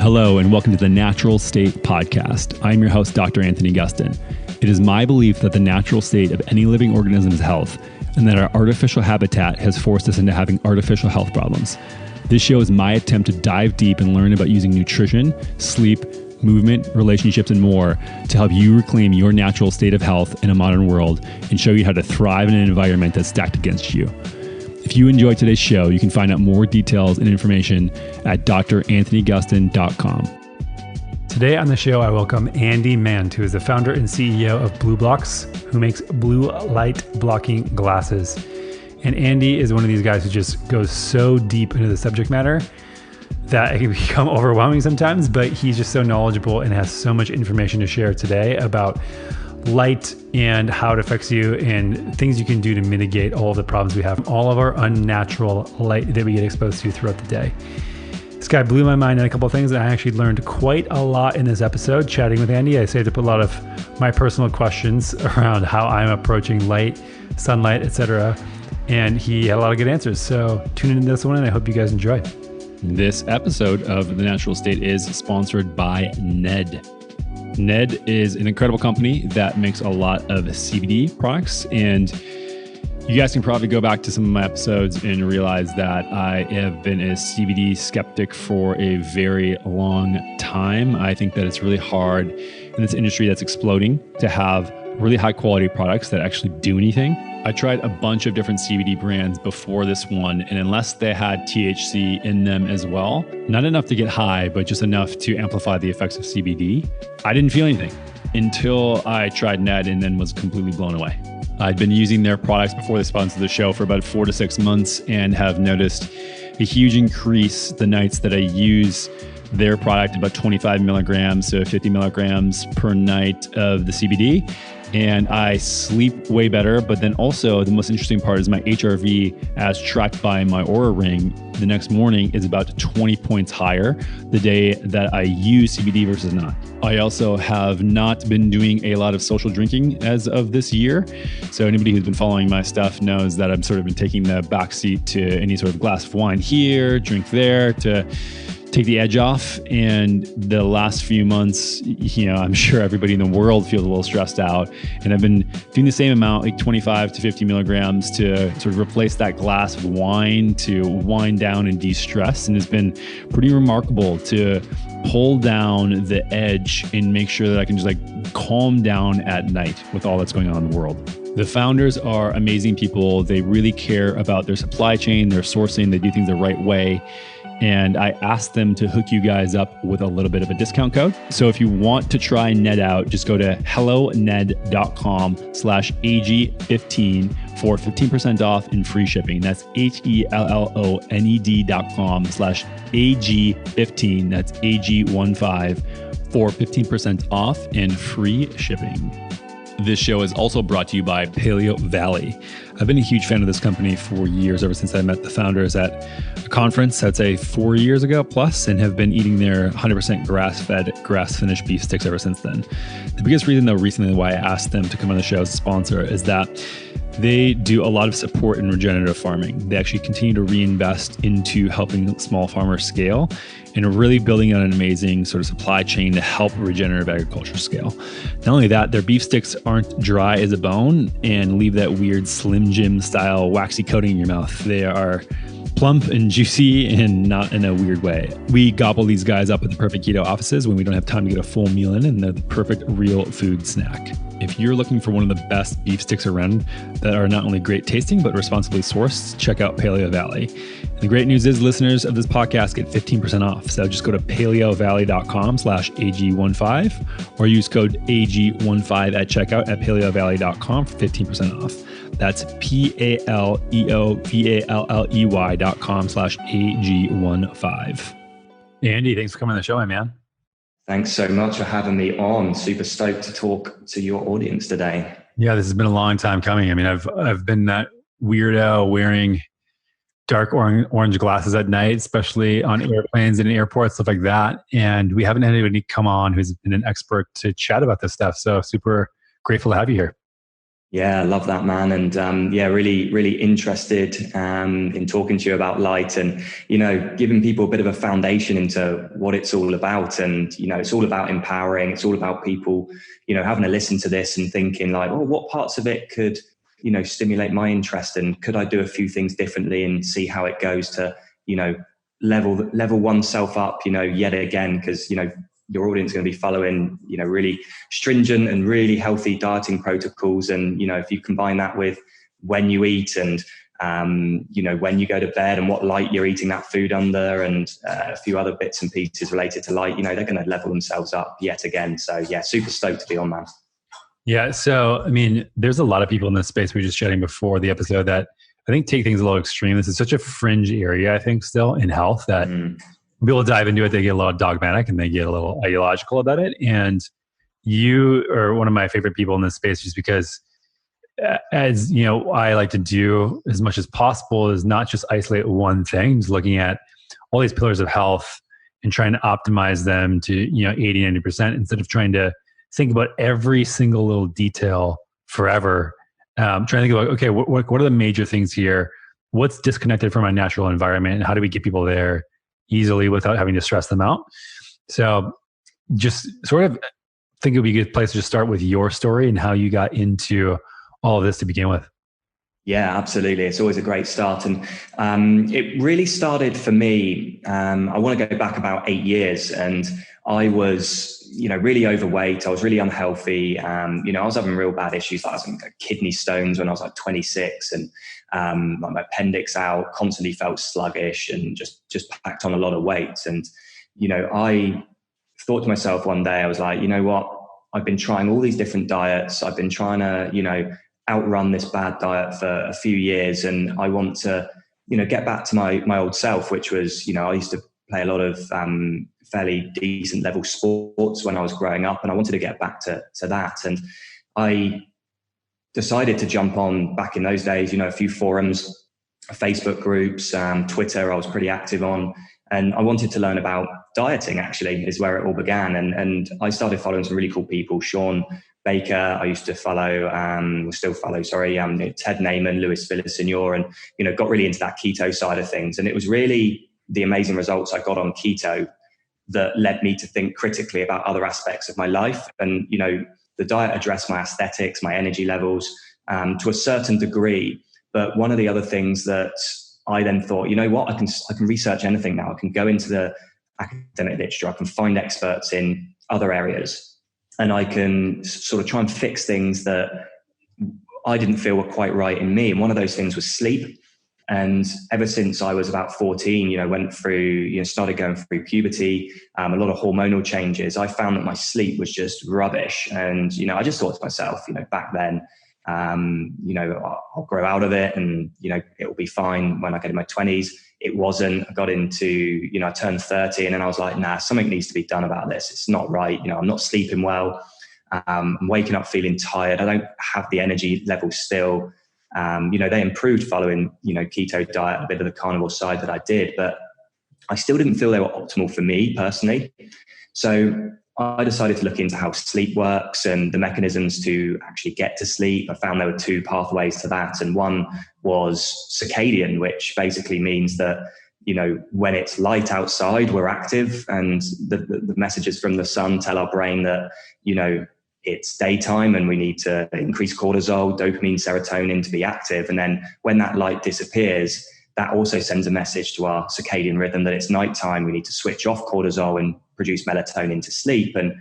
Hello, and welcome to the Natural State Podcast. I'm your host, Dr. Anthony Gustin. It is my belief that the natural state of any living organism is health, and that our artificial habitat has forced us into having artificial health problems. This show is my attempt to dive deep and learn about using nutrition, sleep, movement, relationships, and more to help you reclaim your natural state of health in a modern world and show you how to thrive in an environment that's stacked against you. If you enjoyed today's show, you can find out more details and information at dranthonygustin.com. Today on the show, I welcome Andy Mant, who is the founder and CEO of BLUblox, who makes blue light blocking glasses. And Andy is one of these guys who just goes so deep into the subject matter that it can become overwhelming sometimes, but he's just so knowledgeable and has so much information to share today about light and how it affects you and things you can do to mitigate all of the problems we have, all of our unnatural light that we get exposed to throughout the day. This guy blew my mind on a couple of things, and I actually learned quite a lot in this episode chatting with Andy. I saved up a lot of my personal questions around how I'm approaching light, sunlight, etc. And he had a lot of good answers. So tune into this one, and I hope you guys enjoy. This episode of The Natural State is sponsored by Ned. Ned is an incredible company that makes a lot of CBD products, and you guys can probably go back to some of my episodes and realize that I have been a CBD skeptic for a very long time. I think that it's really hard in this industry that's exploding to have really high quality products that actually do anything. I tried a bunch of different CBD brands before this one, and unless they had THC in them as well, not enough to get high, but just enough to amplify the effects of CBD, I didn't feel anything until I tried Ned and then was completely blown away. I'd been using their products before they sponsored the show for about 4 to 6 months and have noticed a huge increase the nights that I use their product, about 25 milligrams to 50 milligrams per night of the CBD. And I sleep way better. But then also the most interesting part is my HRV, as tracked by my Oura Ring, the next morning is about 20 points higher the day that I use CBD versus not. I also have not been doing a lot of social drinking as of this year. So anybody who's been following my stuff knows that I've sort of been taking the backseat to any sort of glass of wine here, drink there, to take the edge off. And the last few months, I'm sure everybody in the world feels a little stressed out. And I've been doing the same amount, like 25 to 50 milligrams, to sort of replace that glass of wine, to wind down and de-stress. And it's been pretty remarkable to pull down the edge and make sure that I can just calm down at night with all that's going on in the world. The founders are amazing people. They really care about their supply chain, their sourcing. They do things the right way. And I asked them to hook you guys up with a little bit of a discount code. So if you want to try Ned out, just go to helloned.com/AG15 for 15% off and free shipping. That's HELLONED.com/AG15. That's AG15 for 15% off and free shipping. This show is also brought to you by Paleo Valley. I've been a huge fan of this company for years, ever since I met the founders at a conference, I'd say 4 years ago plus, and have been eating their 100% grass-fed, grass-finished beef sticks ever since then. The biggest reason, though, recently why I asked them to come on the show as a sponsor is that they do a lot of support in regenerative farming. They actually continue to reinvest into helping small farmers scale and really building out an amazing sort of supply chain to help regenerative agriculture scale. Not only that, their beef sticks aren't dry as a bone and leave that weird Slim Jim style waxy coating in your mouth. They are plump and juicy and not in a weird way. We gobble these guys up at the Perfect Keto offices when we don't have time to get a full meal in, and they're the perfect real food snack. If you're looking for one of the best beef sticks around that are not only great tasting, but responsibly sourced, check out Paleo Valley. And the great news is listeners of this podcast get 15% off. So just go to paleovalley.com/AG15 or use code AG15 at checkout at paleovalley.com for 15% off. That's PALEOVALLEY.com/AG15. Andy, thanks for coming on the show, my man. Thanks so much for having me on. Super stoked to talk to your audience today. Yeah, this has been a long time coming. I mean, I've been that weirdo wearing dark orange glasses at night, especially on airplanes and airports, stuff like that. And we haven't had anybody come on who's been an expert to chat about this stuff. So super grateful to have you here. Yeah, I love that, man. And yeah, really, really interested in talking to you about light and, giving people a bit of a foundation into what it's all about. And, it's all about empowering. It's all about people, having to listen to this and thinking like, oh, what parts of it could, stimulate my interest? And could I do a few things differently and see how it goes to, level oneself up, yet again, because, your audience is going to be following, really stringent and really healthy dieting protocols. And, if you combine that with when you eat and, when you go to bed and what light you're eating that food under and a few other bits and pieces related to light, they're going to level themselves up yet again. So yeah, super stoked to be on, man. Yeah. So, I mean, there's a lot of people in this space we were just chatting before the episode that I think take things a little extreme. This is such a fringe area, I think, still in health that people dive into it, they get a little dogmatic and they get a little ideological about it. And you are one of my favorite people in this space just because, as you know, I like to do as much as possible is not just isolate one thing, just looking at all these pillars of health and trying to optimize them to, 80, 90% instead of trying to think about every single little detail forever. Trying to think about, okay, what are the major things here? What's disconnected from my natural environment and how do we get people there easily without having to stress them out? So just sort of think it would be a good place to just start with your story and how you got into all of this to begin with. Yeah, absolutely. It's always a great start. And it really started for me. I want to go back about 8 years and I was, really overweight. I was really unhealthy. I was having real bad issues. I was having kidney stones when I was like 26 and my appendix out, constantly felt sluggish and just packed on a lot of weight. And, I thought to myself one day, I was like, you know what? I've been trying all these different diets. I've been trying to, outrun this bad diet for a few years. And I want to, get back to my old self, which was, I used to play a lot of fairly decent level sports when I was growing up. And I wanted to get back to that. And I decided to jump on back in those days, a few forums, Facebook groups, Twitter, I was pretty active on. And I wanted to learn about dieting, actually, is where it all began. And I started following some really cool people. Sean Baker, I used to follow, Ted Naiman, Louis Villaseñor, and, got really into that keto side of things. And it was really the amazing results I got on keto that led me to think critically about other aspects of my life. And, the diet addressed my aesthetics, my energy levels, to a certain degree. But one of the other things that I then thought, you know what, I can research anything now. I can go into the academic literature. I can find experts in other areas and I can sort of try and fix things that I didn't feel were quite right in me. And one of those things was sleep. And ever since I was about 14, went through, started going through puberty, a lot of hormonal changes, I found that my sleep was just rubbish. And, I just thought to myself, back then, I'll grow out of it and, it'll be fine when I get in my 20s. It wasn't. I got into, I turned 30 and then I was like, nah, something needs to be done about this. It's not right. I'm not sleeping well. I'm waking up feeling tired. I don't have the energy level still. They improved following, keto diet, a bit of the carnivore side that I did, but I still didn't feel they were optimal for me personally. So I decided to look into how sleep works and the mechanisms to actually get to sleep. I found there were 2 pathways to that. And one was circadian, which basically means that, when it's light outside, we're active and the messages from the sun tell our brain that, it's daytime and we need to increase cortisol, dopamine, serotonin to be active. And then when that light disappears, that also sends a message to our circadian rhythm that it's nighttime. We need to switch off cortisol and produce melatonin to sleep. And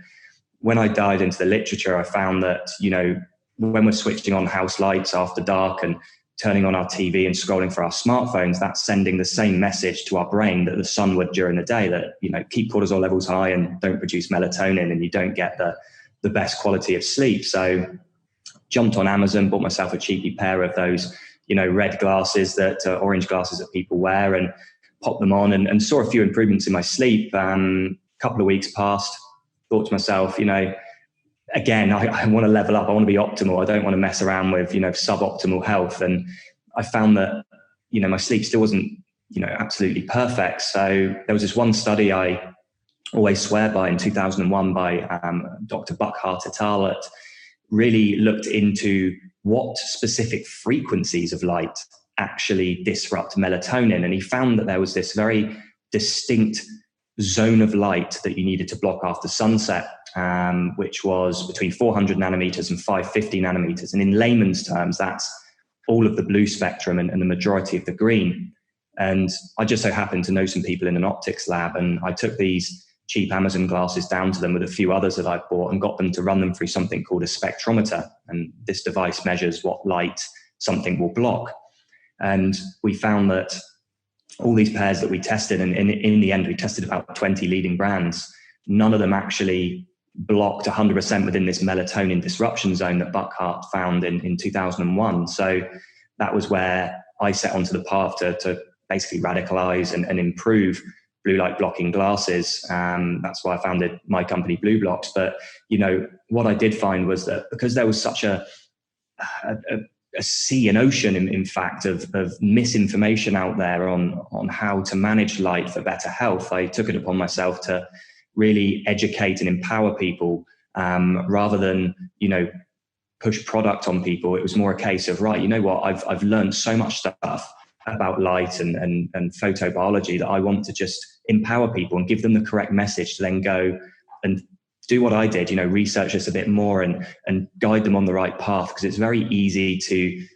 when I dived into the literature, I found that, when we're switching on house lights after dark and turning on our TV and scrolling for our smartphones, that's sending the same message to our brain that the sun would during the day, that, keep cortisol levels high and don't produce melatonin and you don't get the best quality of sleep. So jumped on Amazon, bought myself a cheapy pair of those, red glasses orange glasses that people wear and popped them on and saw a few improvements in my sleep. Couple of weeks passed, thought to myself, again, I want to level up. I want to be optimal. I don't want to mess around with, suboptimal health. And I found that, my sleep still wasn't, absolutely perfect. So there was this one study I always swear by in 2001 by Dr. Buckhart et al. That really looked into what specific frequencies of light actually disrupt melatonin. And he found that there was this very distinct zone of light that you needed to block after sunset, which was between 400 nanometers and 550 nanometers. And in layman's terms, that's all of the blue spectrum and the majority of the green. And I just so happened to know some people in an optics lab, and I took these cheap Amazon glasses down to them with a few others that I bought and got them to run them through something called a spectrometer. And this device measures what light something will block. And we found that all these pairs that we tested, and in the end, we tested about 20 leading brands, none of them actually blocked 100% within this melatonin disruption zone that Buckhart found in 2001. So that was where I set onto the path to basically radicalize and improve blue light blocking glasses. That's why I founded my company BLUblox. But, what I did find was that because there was such a sea, an ocean, in fact, of misinformation out there on how to manage light for better health, I took it upon myself to really educate and empower people, rather than, push product on people. It was more a case of, right, I've learned so much stuff about light and photobiology that I want to just empower people and give them the correct message to then go and do what I did, research this a bit more and guide them on the right path. Because it's very easy to,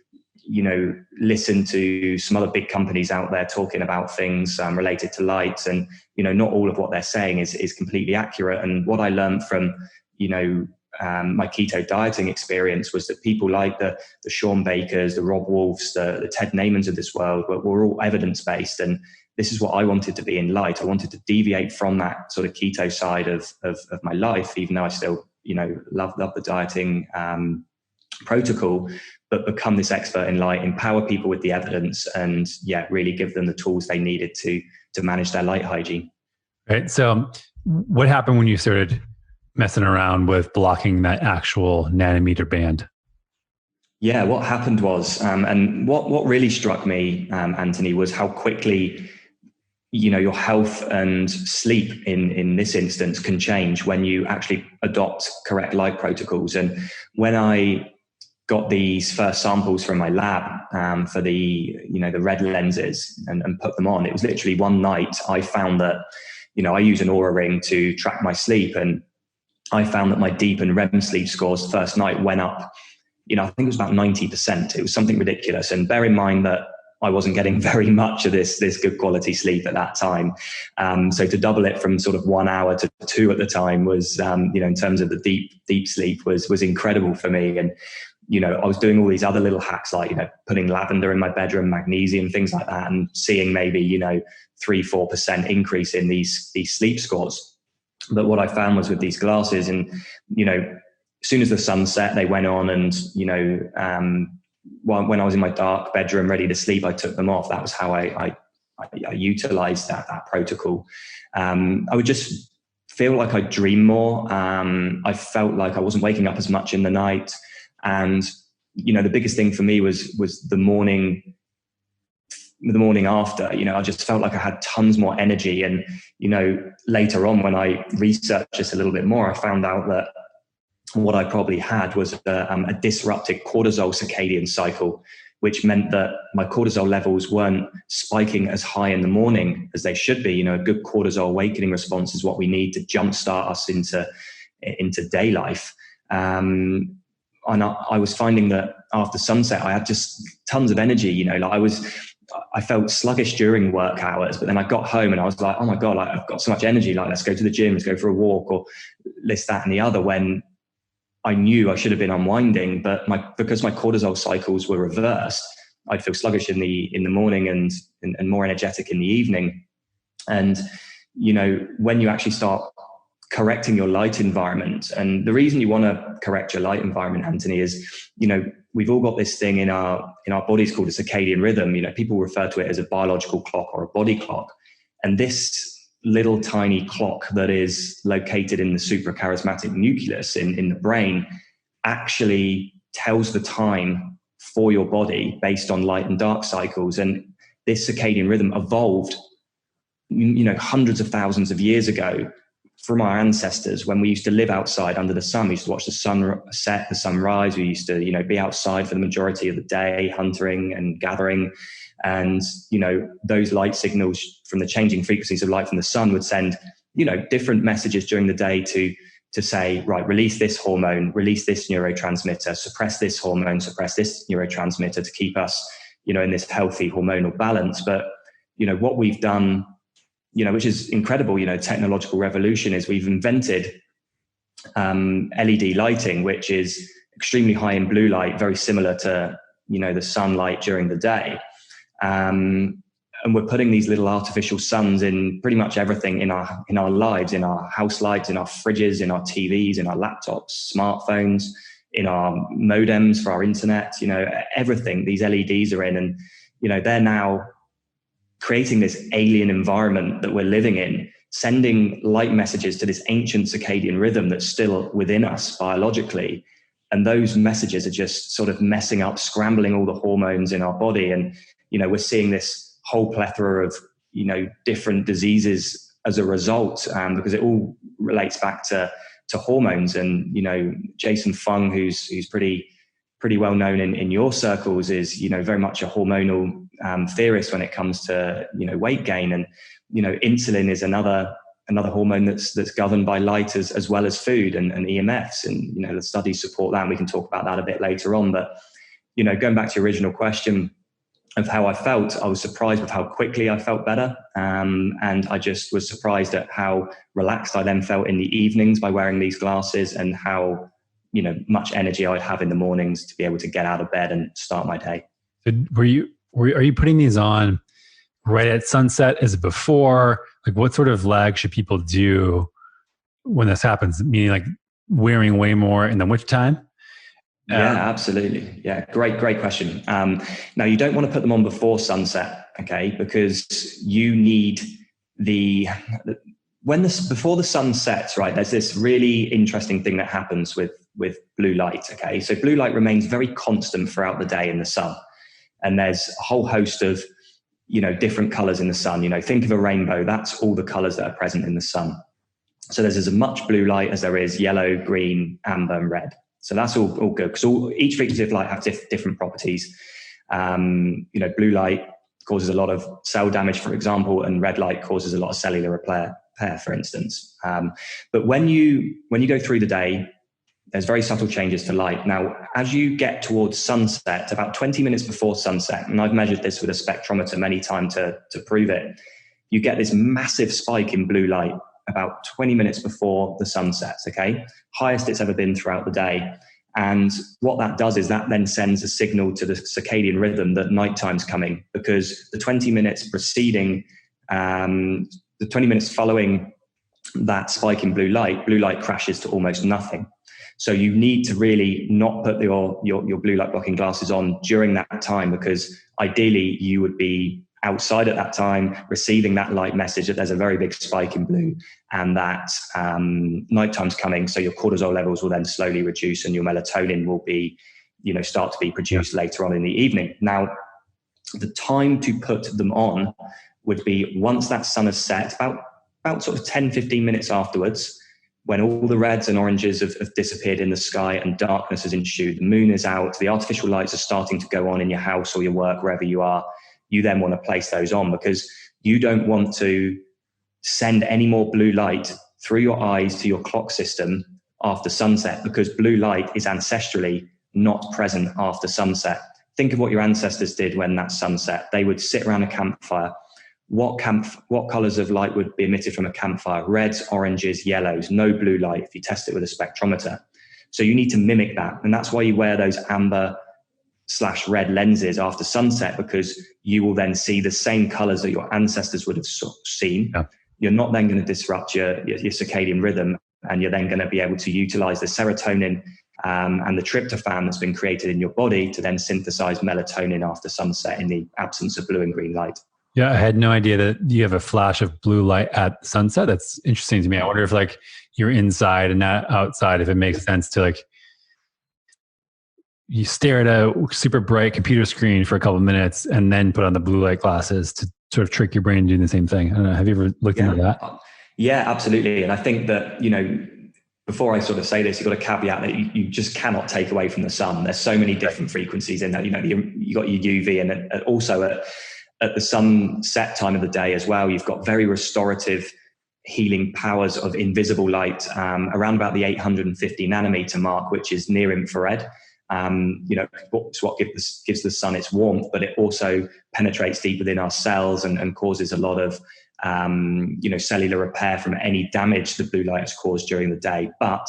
listen to some other big companies out there talking about things related to light, and, not all of what they're saying is completely accurate. And what I learned from, my keto dieting experience was that people like the Sean Bakers, the Rob Wolfs, the Ted Naimans of this world were all evidence-based. And this is what I wanted to be in light. I wanted to deviate from that sort of keto side of my life, even though I still, love the dieting protocol, but become this expert in light, empower people with the evidence, and really give them the tools they needed to manage their light hygiene. Right. So what happened when you started messing around with blocking that actual nanometer band? Yeah, what happened was, and what really struck me, Anthony, was how quickly, your health and sleep in this instance can change when you actually adopt correct light protocols. And when I got these first samples from my lab for the red lenses and put them on, it was literally one night I found that, I use an Oura ring to track my sleep, and I found that my deep and REM sleep scores the first night went up, I think it was about 90%. It was something ridiculous. And bear in mind that I wasn't getting very much of this good quality sleep at that time. So to double it from sort of 1 hour to 2 at the time was, in terms of the deep sleep was incredible for me. And, I was doing all these other little hacks, like, putting lavender in my bedroom, magnesium, things like that, and seeing maybe, 3-4% increase in these sleep scores. But what I found was with these glasses, and, as soon as the sun set, they went on, and, when I was in my dark bedroom ready to sleep, I took them off. That was how I utilized that protocol. I would just feel like I dream more. I felt like I wasn't waking up as much in the night. And, the biggest thing for me was the morning after. I just felt like I had tons more energy. And, later on, when I researched this a little bit more, I found out that what I probably had was a disrupted cortisol circadian cycle, which meant that my cortisol levels weren't spiking as high in the morning as they should be. A good cortisol awakening response is what we need to jumpstart us into day life. And I was finding that after sunset, I had just tons of energy. I felt sluggish during work hours, but then I got home and I was like, oh my God, I've got so much energy. Like, let's go to the gym, let's go for a walk, or this, that, and the other, when I knew I should have been unwinding, but because my cortisol cycles were reversed, I'd feel sluggish in the morning and more energetic in the evening. And, when you actually start correcting your light environment, and the reason you want to correct your light environment, Anthony, is, we've all got this thing in our bodies called a circadian rhythm. People refer to it as a biological clock or a body clock. And this little tiny clock that is located in the suprachiasmatic nucleus in the brain actually tells the time for your body based on light and dark cycles. And this circadian rhythm evolved, hundreds of thousands of years ago from our ancestors when we used to live outside under the sun. We used to watch the sun set, the sunrise. We used to, be outside for the majority of the day, hunting and gathering. And, those light signals from the changing frequencies of light from the sun would send, different messages during the day to say, right, release this hormone, release this neurotransmitter, suppress this hormone, suppress this neurotransmitter to keep us, in this healthy hormonal balance. But, what we've done, which is incredible, technological revolution, is we've invented LED lighting, which is extremely high in blue light, very similar to, the sunlight during the day. And we're putting these little artificial suns in pretty much everything in our lives, in our house lights, in our fridges, in our TVs, in our laptops, smartphones, in our modems for our internet, everything these LEDs are in. And, they're now creating this alien environment that we're living in, sending light messages to this ancient circadian rhythm that's still within us biologically. And those messages are just sort of messing up, scrambling all the hormones in our body. And, we're seeing this whole plethora of, different diseases as a result, because it all relates back to hormones. And, Jason Fung, who's pretty well known in your circles, is, very much a hormonal theorist when it comes to, weight gain. And, insulin is another hormone that's governed by light as well as food and EMFs. And, the studies support that. And we can talk about that a bit later on. But, going back to your original question of how I felt, I was surprised with how quickly I felt better. And I just was surprised at how relaxed I then felt in the evenings by wearing these glasses, and how, much energy I'd have in the mornings to be able to get out of bed and start my day. So are you putting these on right at sunset? Is it before? Like, what sort of lag should people do when this happens? Meaning, like, wearing way more in the wintertime? Yeah, absolutely. Yeah, great question. Now, you don't want to put them on before sunset, okay? Because you need before the sun sets, right? There's this really interesting thing that happens with blue light, okay? So blue light remains very constant throughout the day in the sun, and there's a whole host of different colors in the sun. Think of a rainbow. That's all the colors that are present in the sun. So there's as much blue light as there is yellow, green, amber, and red. So that's all good, because each frequency of light has different properties. Blue light causes a lot of cell damage, for example, and red light causes a lot of cellular repair, for instance. But when you go through the day, there's very subtle changes to light. Now, as you get towards sunset, about 20 minutes before sunset, and I've measured this with a spectrometer many times to prove it, you get this massive spike in blue light about 20 minutes before the sun sets, okay? Highest it's ever been throughout the day. And what that does is that then sends a signal to the circadian rhythm that nighttime's coming, because the 20 minutes preceding, the 20 minutes following that spike in blue light crashes to almost nothing. So you need to really not put your blue light blocking glasses on during that time, because ideally you would be outside at that time receiving that light message that there's a very big spike in blue and that nighttime's coming. So your cortisol levels will then slowly reduce and your melatonin will be, start to be produced later on in the evening. Now, the time to put them on would be once that sun has set, about sort of 10, 15 minutes afterwards, when all the reds and oranges have disappeared in the sky and darkness has ensued, the moon is out, the artificial lights are starting to go on in your house or your work, wherever you are. You then want to place those on, because you don't want to send any more blue light through your eyes to your clock system after sunset, because blue light is ancestrally not present after sunset. Think of what your ancestors did when that sunset. They would sit around a campfire. What colors of light would be emitted from a campfire? Reds, oranges, yellows, no blue light if you test it with a spectrometer. So you need to mimic that. And that's why you wear those amber/red lenses after sunset, because you will then see the same colors that your ancestors would have seen. Yeah. You're not then going to disrupt your circadian rhythm, and you're then going to be able to utilize the serotonin and the tryptophan that's been created in your body to then synthesize melatonin after sunset in the absence of blue and green light. Yeah, I had no idea that you have a flash of blue light at sunset. That's interesting to me. I wonder if like you're inside and not outside, if it makes sense to like you stare at a super bright computer screen for a couple of minutes and then put on the blue light glasses to sort of trick your brain into doing the same thing. I don't know. Have you ever looked into that? Yeah, absolutely. And I think that, before I sort of say this, you've got to caveat that you just cannot take away from the sun. There's so many different frequencies in that. You got your UV, and also at the sunset time of the day as well, you've got very restorative healing powers of invisible light around about the 850 nanometer mark, which is near infrared. It's what gives the sun its warmth, but it also penetrates deep within our cells and causes a lot of cellular repair from any damage that blue light has caused during the day. But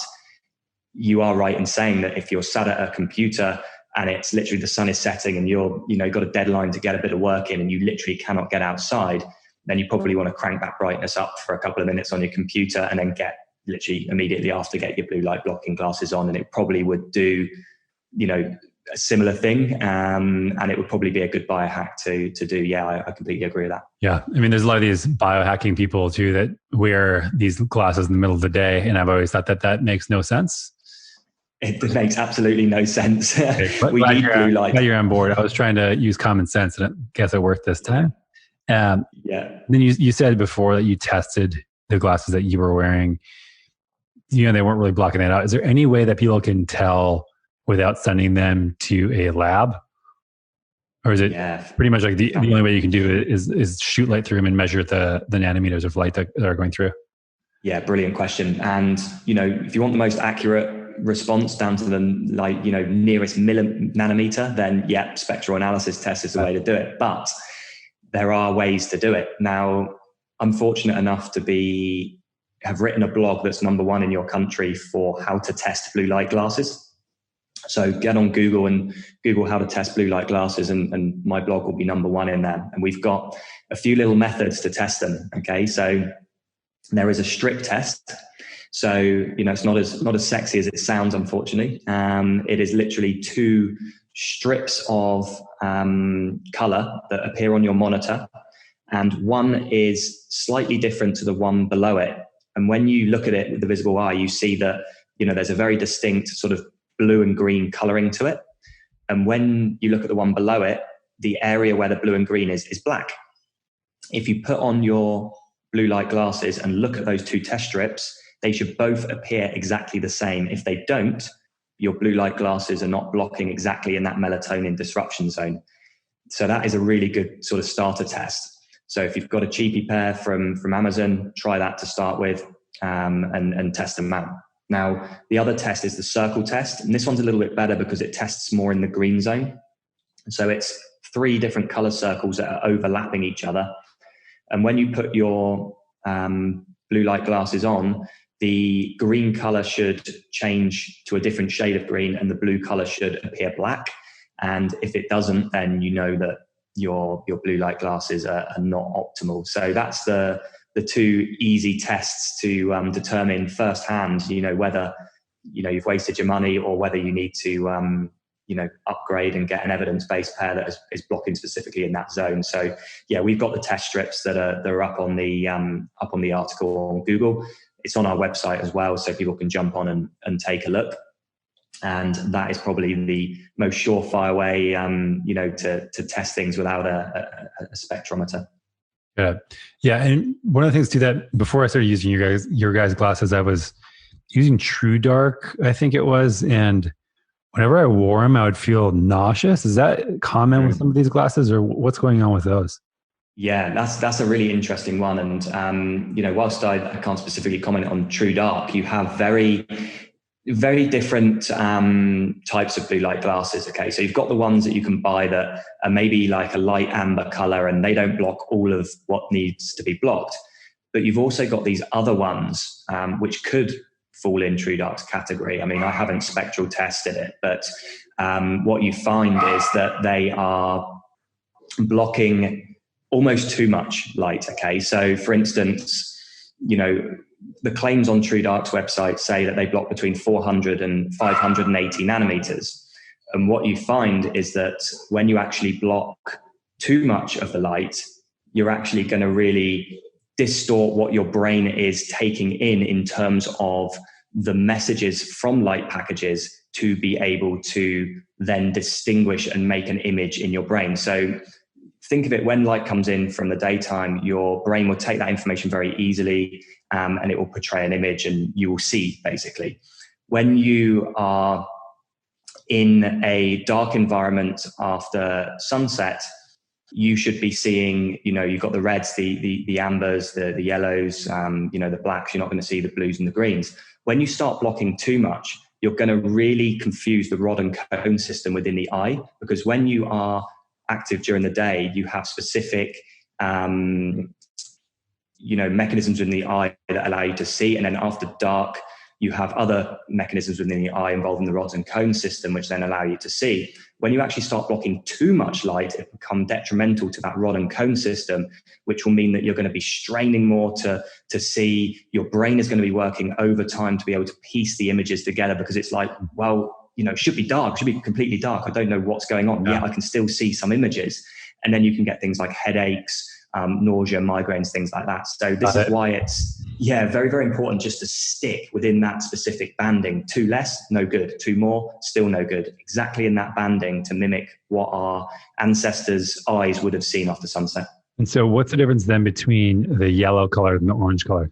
you are right in saying that if you're sat at a computer and it's literally the sun is setting and you're got a deadline to get a bit of work in and you literally cannot get outside, then you probably want to crank that brightness up for a couple of minutes on your computer and then get literally immediately after get your blue light blocking glasses on, and it probably would do a similar thing, and it would probably be a good biohack to do. Yeah, I completely agree with that. Yeah, I mean, there's a lot of these biohacking people too that wear these glasses in the middle of the day, and I've always thought that makes no sense. It makes absolutely no sense. We need blue light. Glad you're on board. I was trying to use common sense, and I guess it worked this time. Yeah. Then you said before that you tested the glasses that you were wearing. They weren't really blocking that out. Is there any way that people can tell without sending them to a lab? Or is it pretty much like the only way you can do it is shoot light through them and measure the nanometers of light that are going through? Yeah, brilliant question. And, if you want the most accurate response down to the nearest nanometer, then spectral analysis test is the way to do it. But there are ways to do it. Now, I'm fortunate enough to have written a blog that's #1 in your country for how to test blue light glasses. So get on Google and Google how to test blue light glasses, and my blog will be #1 in there. And we've got a few little methods to test them. Okay, so there is a strip test. So it's not as sexy as it sounds, unfortunately. It is literally 2 strips of color that appear on your monitor, and one is slightly different to the one below it. And when you look at it with the visible eye, you see that there's a very distinct sort of blue and green coloring to it. And when you look at the one below it, the area where the blue and green is black. If you put on your blue light glasses and look at those 2 test strips, they should both appear exactly the same. If they don't, your blue light glasses are not blocking exactly in that melatonin disruption zone. So that is a really good sort of starter test. So if you've got a cheapy pair from Amazon, try that to start with, and test them out. Now, the other test is the circle test. And this one's a little bit better because it tests more in the green zone. So it's 3 different color circles that are overlapping each other. And when you put your blue light glasses on, the green color should change to a different shade of green and the blue color should appear black. And if it doesn't, then you know that your blue light glasses are not optimal. So that's the 2 easy tests to determine firsthand, whether, you've wasted your money or whether you need to, upgrade and get an evidence-based pair that is blocking specifically in that zone. So yeah, we've got the test strips that are up on the article on Google. It's on our website as well, so people can jump on and take a look. And that is probably the most surefire way, to test things without a spectrometer. Yeah. And one of the things too, that before I started using your guys' glasses, I was using True Dark, I think it was. And whenever I wore them, I would feel nauseous. Is that common with some of these glasses, or what's going on with those? Yeah, that's a really interesting one. And, whilst I can't specifically comment on True Dark, you have very, very different types of blue light glasses. Okay, so you've got the ones that you can buy that are maybe like a light amber color and they don't block all of what needs to be blocked. But you've also got these other ones which could fall in True Dark's category. I mean, I haven't spectral tested it, but what you find is that they are blocking almost too much light. Okay, so for instance, the claims on True Dark's website say that they block between 400 and 580 nanometers. And what you find is that when you actually block too much of the light, you're actually going to really distort what your brain is taking in terms of the messages from light packages to be able to then distinguish and make an image in your brain. So think of it, when light comes in from the daytime, your brain will take that information very easily, and it will portray an image and you will see, basically. When you are in a dark environment after sunset, you should be seeing, you've got the reds, the ambers, the yellows, the blacks. You're not going to see the blues and the greens. When you start blocking too much, you're going to really confuse the rod and cone system within the eye, because when you are active during the day, you have specific mechanisms in the eye that allow you to see, and then after dark you have other mechanisms within the eye involving the rods and cone system, which then allow you to see. When you actually start blocking too much light, it becomes detrimental to that rod and cone system, which will mean that you're going to be straining more to see. Your brain is going to be working overtime to be able to piece the images together, because it's like, well, it should be dark, should be completely dark. I don't know what's going on. Yeah, I can still see some images. And then you can get things like headaches, nausea, migraines, things like that. So this is why it's, very, very important just to stick within that specific banding. Too less, no good. Too more, still no good. Exactly in that banding to mimic what our ancestors' eyes would have seen after sunset. And so what's the difference then between the yellow color and the orange color?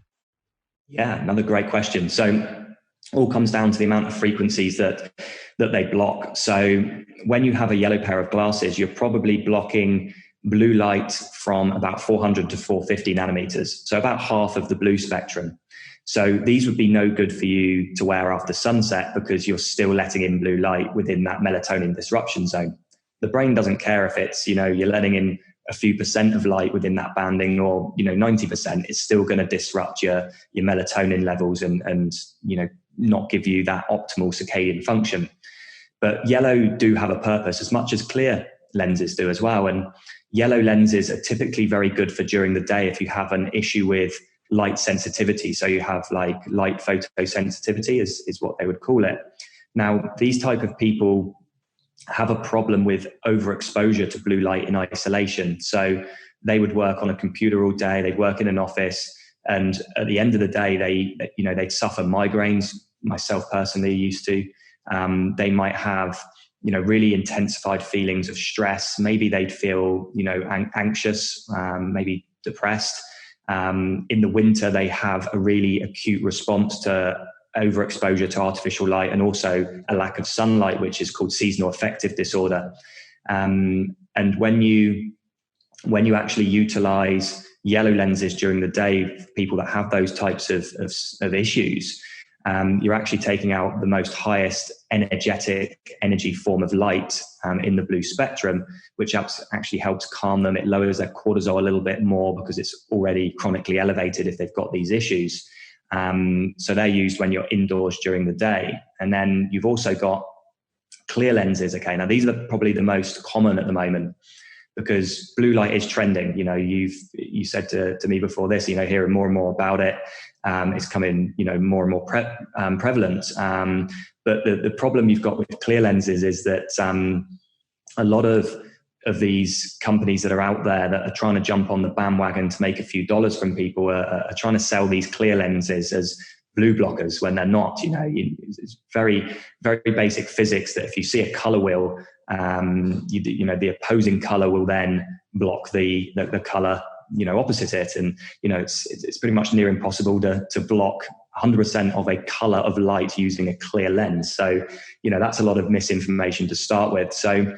Yeah, another great question. So all comes down to the amount of frequencies that they block. So when you have a yellow pair of glasses, you're probably blocking blue light from about 400 to 450 nanometers. So about half of the blue spectrum. So these would be no good for you to wear after sunset, because you're still letting in blue light within that melatonin disruption zone. The brain doesn't care if it's, you're letting in a few percent of light within that banding, or 90%. It's still going to disrupt your melatonin levels and not give you that optimal circadian function. But yellow do have a purpose, as much as clear lenses do as well. And yellow lenses are typically very good for during the day if you have an issue with light sensitivity. So you have like light photosensitivity is what they would call it. Now, these type of people have a problem with overexposure to blue light in isolation. So they would work on a computer all day, they'd work in an office, and at the end of the day, they'd suffer migraines. Myself personally used to. They might have really intensified feelings of stress. Maybe they'd feel anxious, maybe depressed. In the winter, they have a really acute response to overexposure to artificial light, and also a lack of sunlight, which is called seasonal affective disorder. And when you actually utilize yellow lenses during the day for people that have those types of issues, you're actually taking out the most highest energy form of light in the blue spectrum, which actually helps calm them. It lowers their cortisol a little bit more, because it's already chronically elevated if they've got these issues. So they're used when you're indoors during the day. And then you've also got clear lenses. Okay, now these are probably the most common at the moment, because blue light is trending. You said to me before this, hearing more and more about it. It's coming, more and more prevalent. But the problem you've got with clear lenses is that a lot of these companies that are out there that are trying to jump on the bandwagon to make a few dollars from people are trying to sell these clear lenses as blue blockers, when they're not. It's very, very basic physics that if you see a color wheel, the opposing color will then block the color opposite it. And it's pretty much near impossible to block 100% of a color of light using a clear lens. So that's a lot of misinformation to start with. So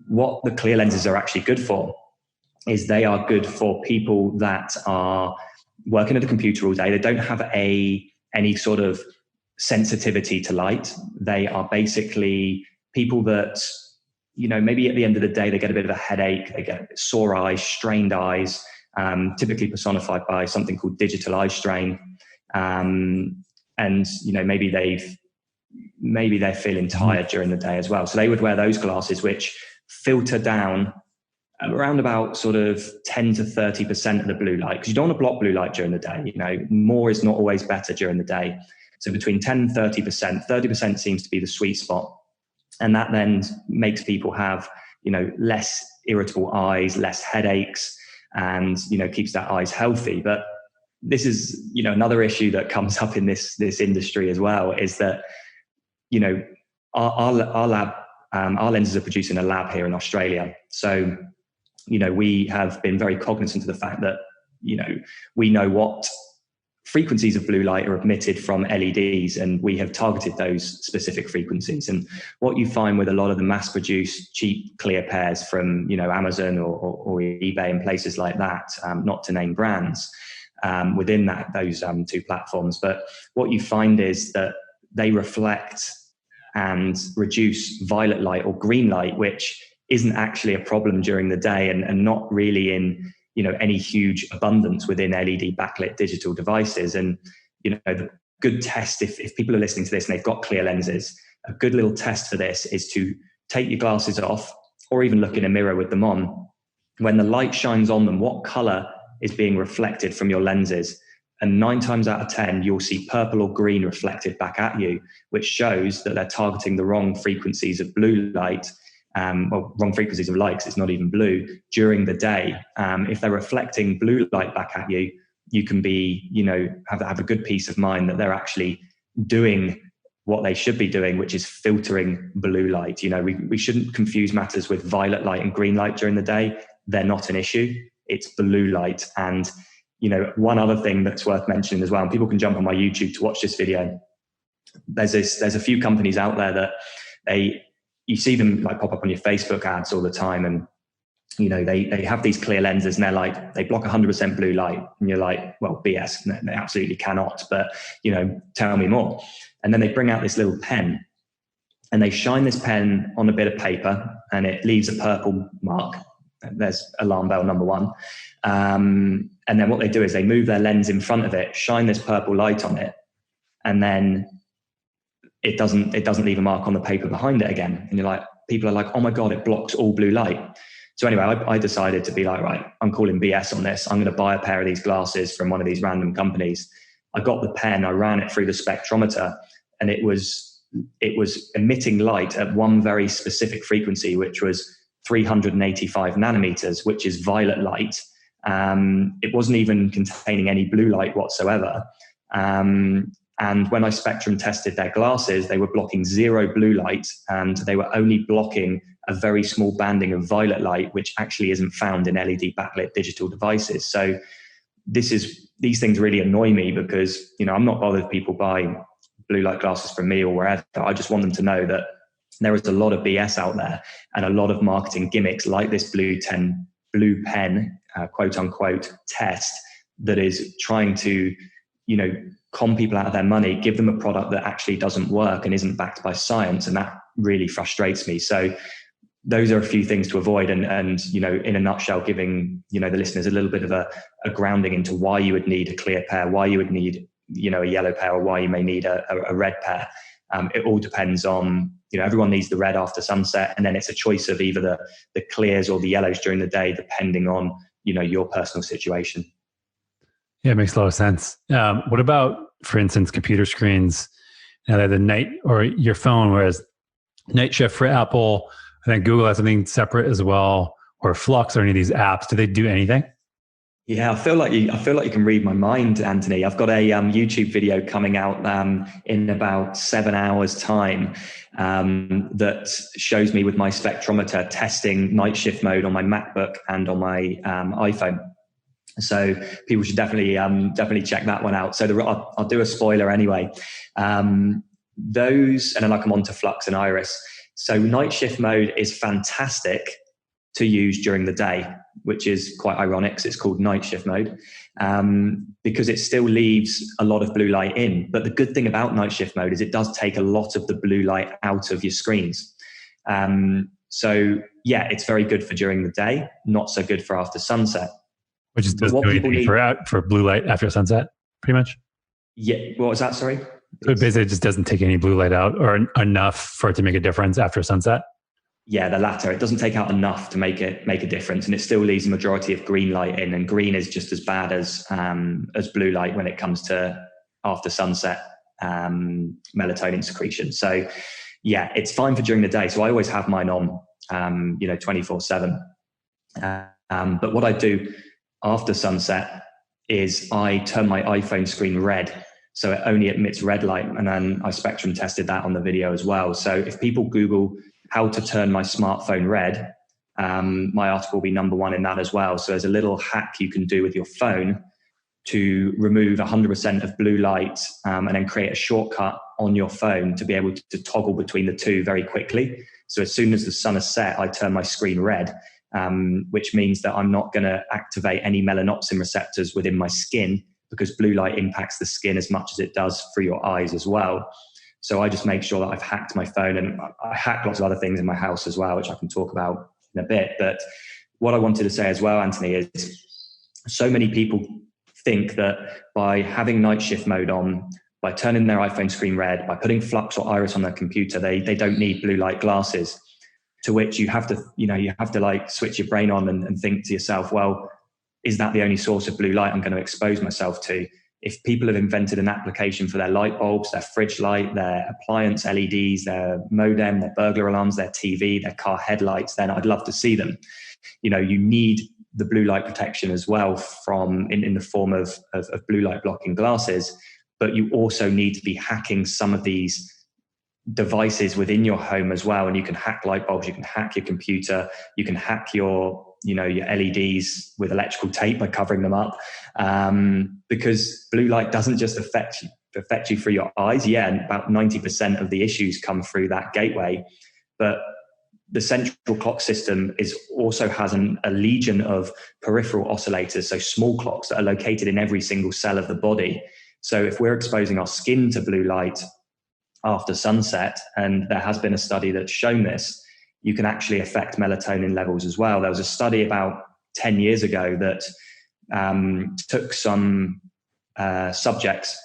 what the clear lenses are actually good for is they are good for people that are working at a computer all day. They don't have any sort of sensitivity to light. They are basically people that maybe at the end of the day they get a bit of a headache, they get sore eyes, strained eyes, typically personified by something called digital eye strain. And maybe they're feeling tired during the day as well. So they would wear those glasses, which filter down around about sort of 10 to 30% of the blue light, because you don't want to block blue light during the day. More is not always better during the day. So between 10 and 30% seems to be the sweet spot. And that then makes people have, less irritable eyes, less headaches, and, keeps their eyes healthy. But this is, another issue that comes up in this industry as well, is that, our lab, our lenses are produced in a lab here in Australia. So we have been very cognizant of the fact that, we know what frequencies of blue light are emitted from LEDs, and we have targeted those specific frequencies. And what you find with a lot of the mass-produced cheap clear pairs from, Amazon or eBay and places like that, not to name brands, within those two platforms, but what you find is that they reflect and reduce violet light or green light, which isn't actually a problem during the day and not really in any huge abundance within LED backlit digital devices. And the good test, if people are listening to this and they've got clear lenses, a good little test for this is to take your glasses off, or even look in a mirror with them on. When the light shines on them, what color is being reflected from your lenses? And 9 times out of 10, you'll see purple or green reflected back at you, which shows that they're targeting the wrong frequencies of blue light, or wrong frequencies of light, because it's not even blue, during the day. If they're reflecting blue light back at you, you can be, have a good peace of mind that they're actually doing what they should be doing, which is filtering blue light. We shouldn't confuse matters with violet light and green light during the day. They're not an issue. It's blue light. And, one other thing that's worth mentioning as well, and people can jump on my YouTube to watch this video. There's a few companies out there that you see them like pop up on your Facebook ads all the time. And, they have these clear lenses and they're like, they block 100% blue light. And you're like, well, BS, they absolutely cannot. But, tell me more. And then they bring out this little pen and they shine this pen on a bit of paper and it leaves a purple mark. There's alarm bell number 1. And then what they do is they move their lens in front of it, shine this purple light on it, and then it doesn't leave a mark on the paper behind it again. And you're like, people are like, oh my God, it blocks all blue light. So anyway, I decided to be like, right, I'm calling BS on this. I'm going to buy a pair of these glasses from one of these random companies. I got the pen, I ran it through the spectrometer, and it was emitting light at one very specific frequency, which was 385 nanometers, which is violet light. It wasn't even containing any blue light whatsoever. And when I spectrum tested their glasses, they were blocking 0 blue light, and they were only blocking a very small banding of violet light, which actually isn't found in LED backlit digital devices. So these things really annoy me because, I'm not bothered if people buy blue light glasses from me or wherever. I just want them to know that there is a lot of BS out there and a lot of marketing gimmicks like this blue pen, quote unquote, test that is trying to, con people out of their money, give them a product that actually doesn't work and isn't backed by science. And that really frustrates me. So those are a few things to avoid. And in a nutshell, giving, the listeners a little bit of a grounding into why you would need a clear pair, why you would need, a yellow pair, or why you may need a red pair. It all depends on, everyone needs the red after sunset. And then it's a choice of either the clears or the yellows during the day, depending on, your personal situation. Yeah, it makes a lot of sense. What about, for instance, computer screens, the night, or your phone, whereas night shift for Apple, I think Google has something separate as well, or Flux, or any of these apps. Do they do anything? Yeah, I feel like you can read my mind, Anthony. I've got a YouTube video coming out in about 7 hours time that shows me with my spectrometer testing night shift mode on my MacBook and on my iPhone. So people should definitely check that one out. So I'll do a spoiler anyway. Those, and then I'll come on to Flux and Iris. So night shift mode is fantastic to use during the day, which is quite ironic because it's called night shift mode, because it still leaves a lot of blue light in. But the good thing about night shift mode is it does take a lot of the blue light out of your screens. So yeah, it's very good for during the day, not so good for after sunset. Which is doesn't do anything for blue light after sunset, pretty much. Yeah, what was that? Sorry. So it basically just doesn't take any blue light out, or enough for it to make a difference after sunset. Yeah, the latter. It doesn't take out enough to make a difference, and it still leaves a majority of green light in. And green is just as bad as blue light when it comes to after sunset melatonin secretion. So yeah, it's fine for during the day. So I always have mine on, 24/7. But what I do after sunset is I turn my iPhone screen red, so it only emits red light, and then I spectrum tested that on the video as well. So if people Google how to turn my smartphone red, my article will be number one in that as well. So there's a little hack you can do with your phone to remove 100% of blue light, and then create a shortcut on your phone to be able to toggle between the two very quickly. So as soon as the sun has set, I turn my screen red, which means that I'm not going to activate any melanopsin receptors within my skin, because blue light impacts the skin as much as it does through your eyes as well. So I just make sure that I've hacked my phone, and I hack lots of other things in my house as well, which I can talk about in a bit. But what I wanted to say as well, Anthony, is so many people think that by having night shift mode on, by turning their iPhone screen red, by putting Flux or Iris on their computer, they don't need blue light glasses. To which you have to like switch your brain on and think to yourself, well, is that the only source of blue light I'm going to expose myself to? If people have invented an application for their light bulbs, their fridge light, their appliance LEDs, their modem, their burglar alarms, their TV, their car headlights, then I'd love to see them. You need the blue light protection as well from in the form of blue light blocking glasses, but you also need to be hacking some of these devices within your home as well. And you can hack light bulbs, you can hack your computer, you can hack your LEDs with electrical tape by covering them up, because blue light doesn't just affect you through your eyes. Yeah, and about 90% of the issues come through that gateway, but the central clock system also has a legion of peripheral oscillators, so small clocks that are located in every single cell of the body. So if we're exposing our skin to blue light after sunset, and there has been a study that's shown this, you can actually affect melatonin levels as well. There was a study about 10 years ago that took some subjects,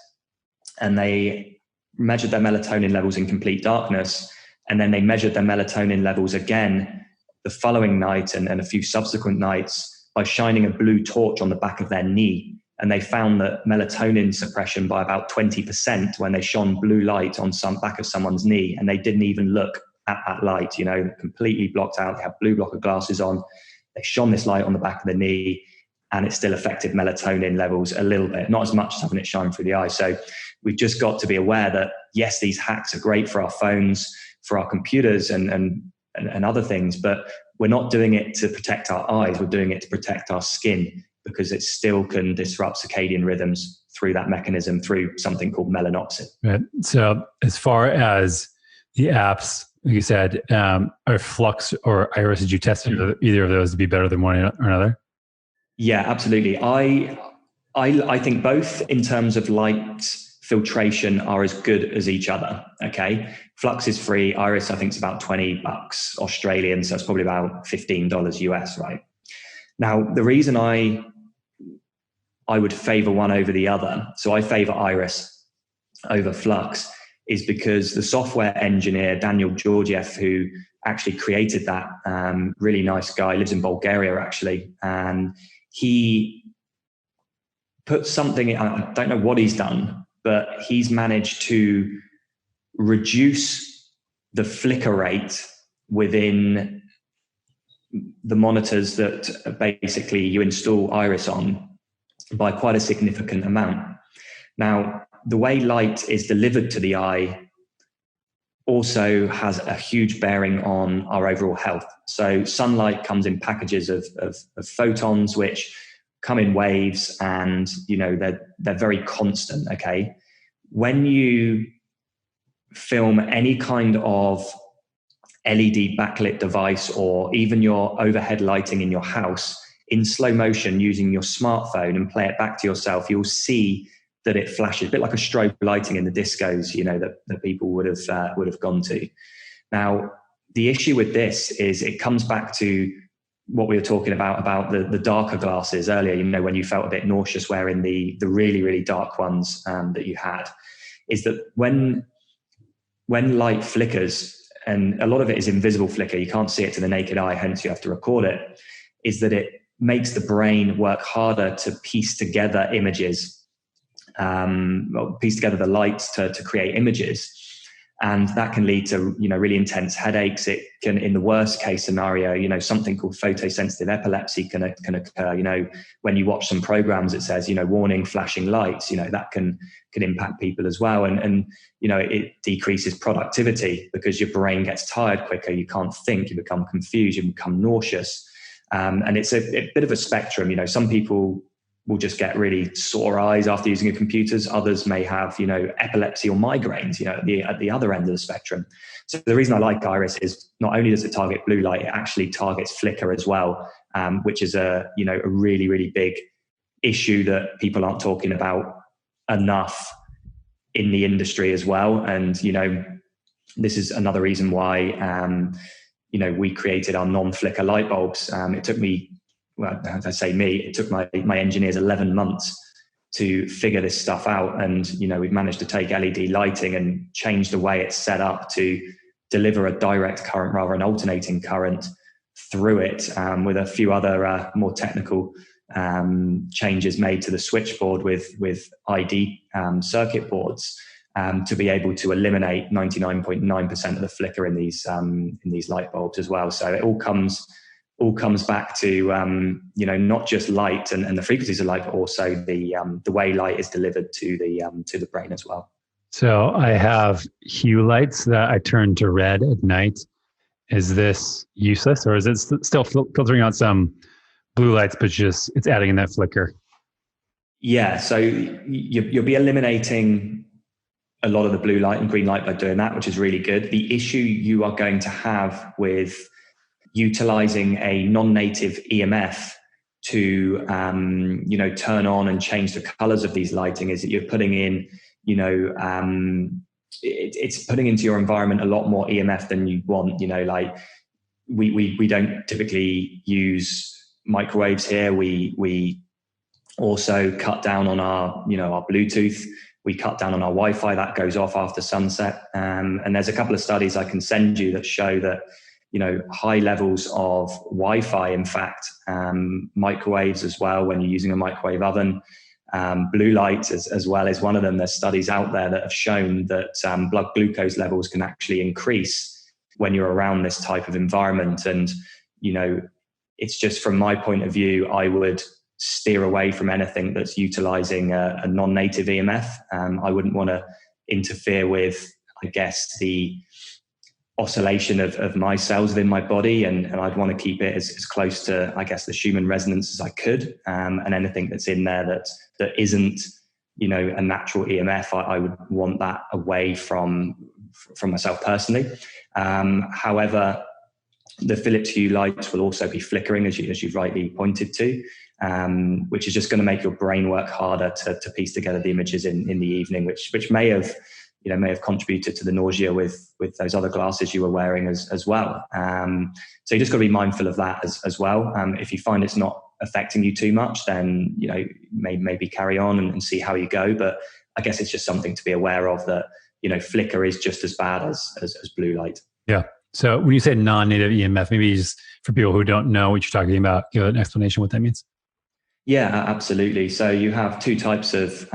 and they measured their melatonin levels in complete darkness, and then they measured their melatonin levels again the following night and a few subsequent nights by shining a blue torch on the back of their knee. And they found that melatonin suppression by about 20% when they shone blue light on some back of someone's knee, and they didn't even look at that light, completely blocked out. They had blue blocker glasses on. They shone this light on the back of the knee, and it still affected melatonin levels a little bit, not as much as having it shine through the eye. So we've just got to be aware that, yes, these hacks are great for our phones, for our computers and other things, but we're not doing it to protect our eyes. We're doing it to protect our skin, because it still can disrupt circadian rhythms through that mechanism, through something called melanopsin. Right. So as far as the apps, like you said, are Flux or Iris, did you test either of those to be better than one or another? Yeah, absolutely. I think both in terms of light filtration are as good as each other. Okay. Flux is free. Iris, I think, is about $20 Australian. So it's probably about $15 US, right? Now, the reason I would favor one over the other, so I favor Iris over Flux, is because the software engineer, Daniel Georgiev, who actually created that, really nice guy, lives in Bulgaria actually, and he put something, I don't know what he's done, but he's managed to reduce the flicker rate within the monitors that basically you install Iris on by quite a significant amount. Now, the way light is delivered to the eye also has a huge bearing on our overall health. So sunlight comes in packages of photons, which come in waves, and they're very constant. Okay, when you film any kind of LED backlit device, or even your overhead lighting in your house in slow motion using your smartphone, and play it back to yourself, you'll see that it flashes a bit like a strobe lighting in the discos, that people would have gone to. Now, the issue with this is it comes back to what we were talking about the darker glasses earlier, when you felt a bit nauseous wearing the really, really dark ones that you had, is that when light flickers, and a lot of it is invisible flicker, you can't see it to the naked eye, hence you have to record it, is that it makes the brain work harder to piece together images, piece together the lights to create images. And that can lead to, really intense headaches. It can, in the worst case scenario, something called photosensitive epilepsy can occur. When you watch some programs, it says, warning flashing lights, that can impact people as well. And it decreases productivity because your brain gets tired quicker. You can't think, you become confused, you become nauseous. And it's a bit of a spectrum. Some people will just get really sore eyes after using a computers. Others may have, epilepsy or migraines, at the other end of the spectrum. So the reason I like Iris is not only does it target blue light, it actually targets flicker as well, which is a really, really big issue that people aren't talking about enough in the industry as well. And, this is another reason why, we created our non-flicker light bulbs. It took me, well, as I say me, it took my engineers 11 months to figure this stuff out. And, we've managed to take LED lighting and change the way it's set up to deliver a direct current rather than alternating current through it, with a few other more technical changes made to the switchboard with ID circuit boards to be able to eliminate 99.9% of the flicker in these light bulbs as well. So it all comes back to not just light and the frequencies of light, but also the way light is delivered to the brain as well. So I have Hue Lights that I turn to red at night. Is this useless, or is it still filtering out some blue lights, but just it's adding in that flicker? Yeah, so you'll be eliminating a lot of the blue light and green light by doing that, which is really good. The issue you are going to have with utilizing a non-native EMF to turn on and change the colors of these lighting is that you're putting in it's putting into your environment a lot more EMF than you want. Like we don't typically use microwaves here. We also cut down on our Bluetooth. We cut down on our Wi-Fi that goes off after sunset. And there's a couple of studies I can send you that show that high levels of Wi-Fi, in fact, microwaves as well, when you're using a microwave oven, blue light as well is one of them. There's studies out there that have shown that blood glucose levels can actually increase when you're around this type of environment. And, it's just from my point of view, I would steer away from anything that's utilizing a non-native EMF. I wouldn't want to interfere with, I guess, the oscillation of my cells within my body, and I'd want to keep it as close to, I guess, the Schumann resonance as I could, and anything that's in there that isn't a natural EMF, I would want that away from myself personally. However, the Philips Hue lights will also be flickering, as you've rightly pointed to, which is just going to make your brain work harder to piece together the images in the evening, which may have contributed to the nausea with those other glasses you were wearing as well. So you just got to be mindful of that as well. If you find it's not affecting you too much, then maybe carry on and see how you go. But I guess it's just something to be aware of, that flicker is just as bad as blue light. Yeah. So when you say non-native EMF, maybe just for people who don't know what you're talking about, give an explanation what that means. Yeah, absolutely. So you have two types of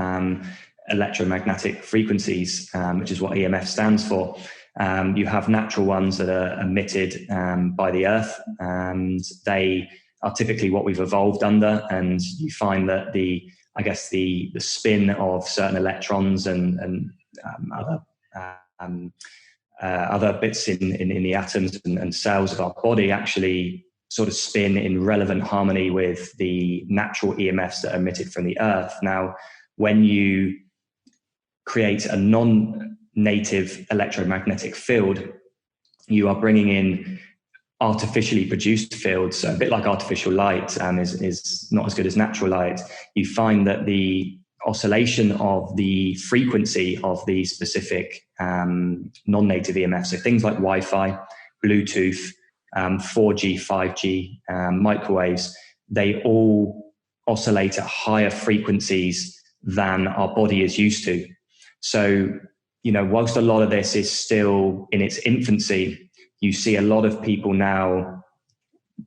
electromagnetic frequencies, which is what EMF stands for. You have natural ones that are emitted by the Earth, and they are typically what we've evolved under. And you find that the spin of certain electrons and other bits in the atoms and cells of our body actually sort of spin in relevant harmony with the natural EMFs that are emitted from the Earth. Now, when you create a non-native electromagnetic field, you are bringing in artificially produced fields. So a bit like artificial light is not as good as natural light. You find that the oscillation of the frequency of the specific non-native EMFs, so things like Wi-Fi, Bluetooth, 4G, 5G, microwaves, they all oscillate at higher frequencies than our body is used to. So, whilst a lot of this is still in its infancy, you see a lot of people now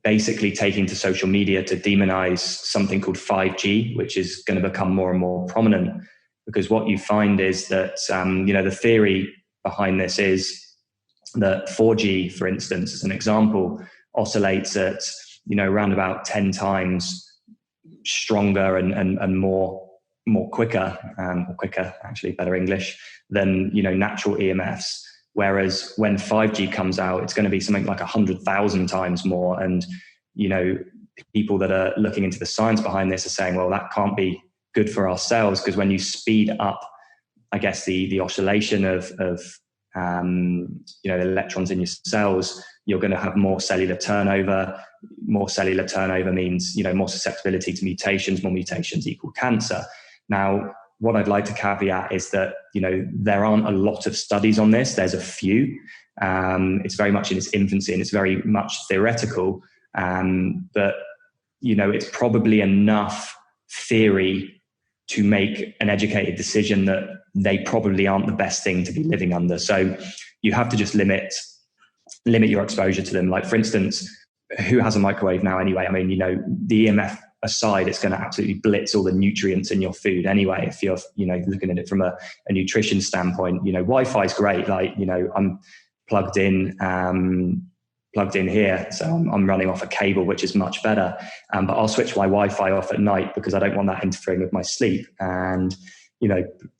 basically taking to social media to demonize something called 5G, which is going to become more and more prominent, because what you find is that, the theory behind this is that 4G, for instance, as an example, oscillates at, around about 10 times stronger and more quicker, or quicker, actually, better English, than, natural EMFs. Whereas when 5G comes out, it's going to be something like 100,000 times more. And, people that are looking into the science behind this are saying, well, that can't be good for our cells, because when you speed up, I guess, the oscillation of the electrons in your cells, you're going to have more cellular turnover. More cellular turnover means, more susceptibility to mutations. More mutations equal cancer. Now, what I'd like to caveat is that, there aren't a lot of studies on this. There's a few. It's very much in its infancy and it's very much theoretical. But, it's probably enough theory to make an educated decision that they probably aren't the best thing to be living under. So you have to just limit your exposure to them. Like, for instance, who has a microwave now anyway? I mean, the EMF aside, it's going to absolutely blitz all the nutrients in your food anyway. If you're, looking at it from a nutrition standpoint, Wi-Fi is great. Like, I'm plugged in here, so I'm running off a cable, which is much better. But I'll switch my Wi-Fi off at night because I don't want that interfering with my sleep. And,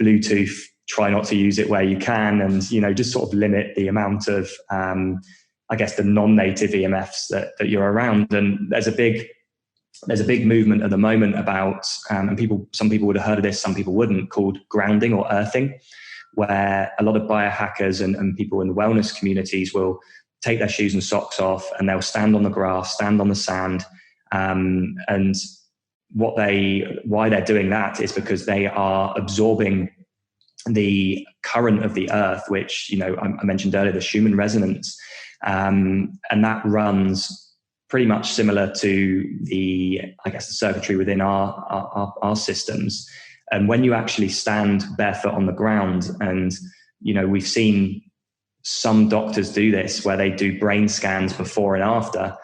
Bluetooth, try not to use it where you can, and, just sort of limit the amount of, I guess, the non-native EMFs that you're around. And there's a big movement at the moment about, and some people would have heard of this, some people wouldn't, called grounding or earthing, where a lot of biohackers and people in the wellness communities will take their shoes and socks off and they'll stand on the grass, stand on the sand. And why they're doing that is because they are absorbing the current of the earth, which, I mentioned earlier, the Schumann resonance. And that runs pretty much similar to the circuitry within our systems. And when you actually stand barefoot on the ground, and, we've seen some doctors do this where they do brain scans before and after,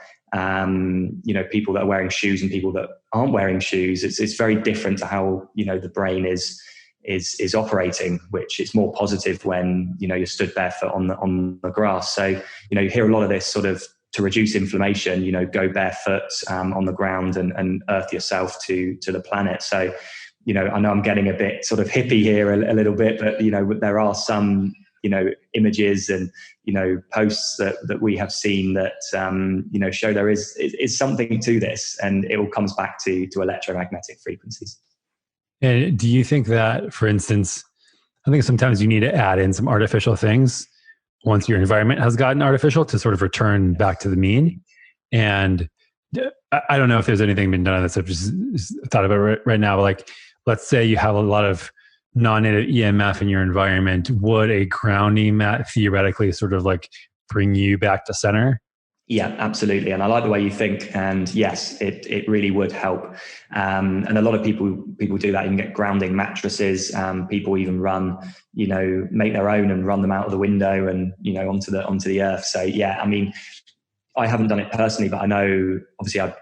people that are wearing shoes and people that aren't wearing shoes. It's very different to how, the brain is operating, which is more positive when, you're stood barefoot on the grass. So, you hear a lot of this sort of, to reduce inflammation, go barefoot on the ground and earth yourself to the planet. So, I know I'm getting a bit sort of hippie here a little bit, but, there are some, images and, posts that we have seen that, show there is something to this, and it all comes back to electromagnetic frequencies. And do you think that, for instance, I think sometimes you need to add in some artificial things once your environment has gotten artificial to sort of return back to the mean? And I don't know if there's anything been done on this. I've just thought about it right now. But like, let's say you have a lot of non-native EMF in your environment. Would a grounding mat theoretically sort of like bring you back to center? Yeah, absolutely. And I like the way you think. And yes, it really would help. And a lot of people do that. You can get grounding mattresses. People even run, make their own and run them out of the window and, onto the earth. So yeah, I mean, I haven't done it personally, but I know obviously I'm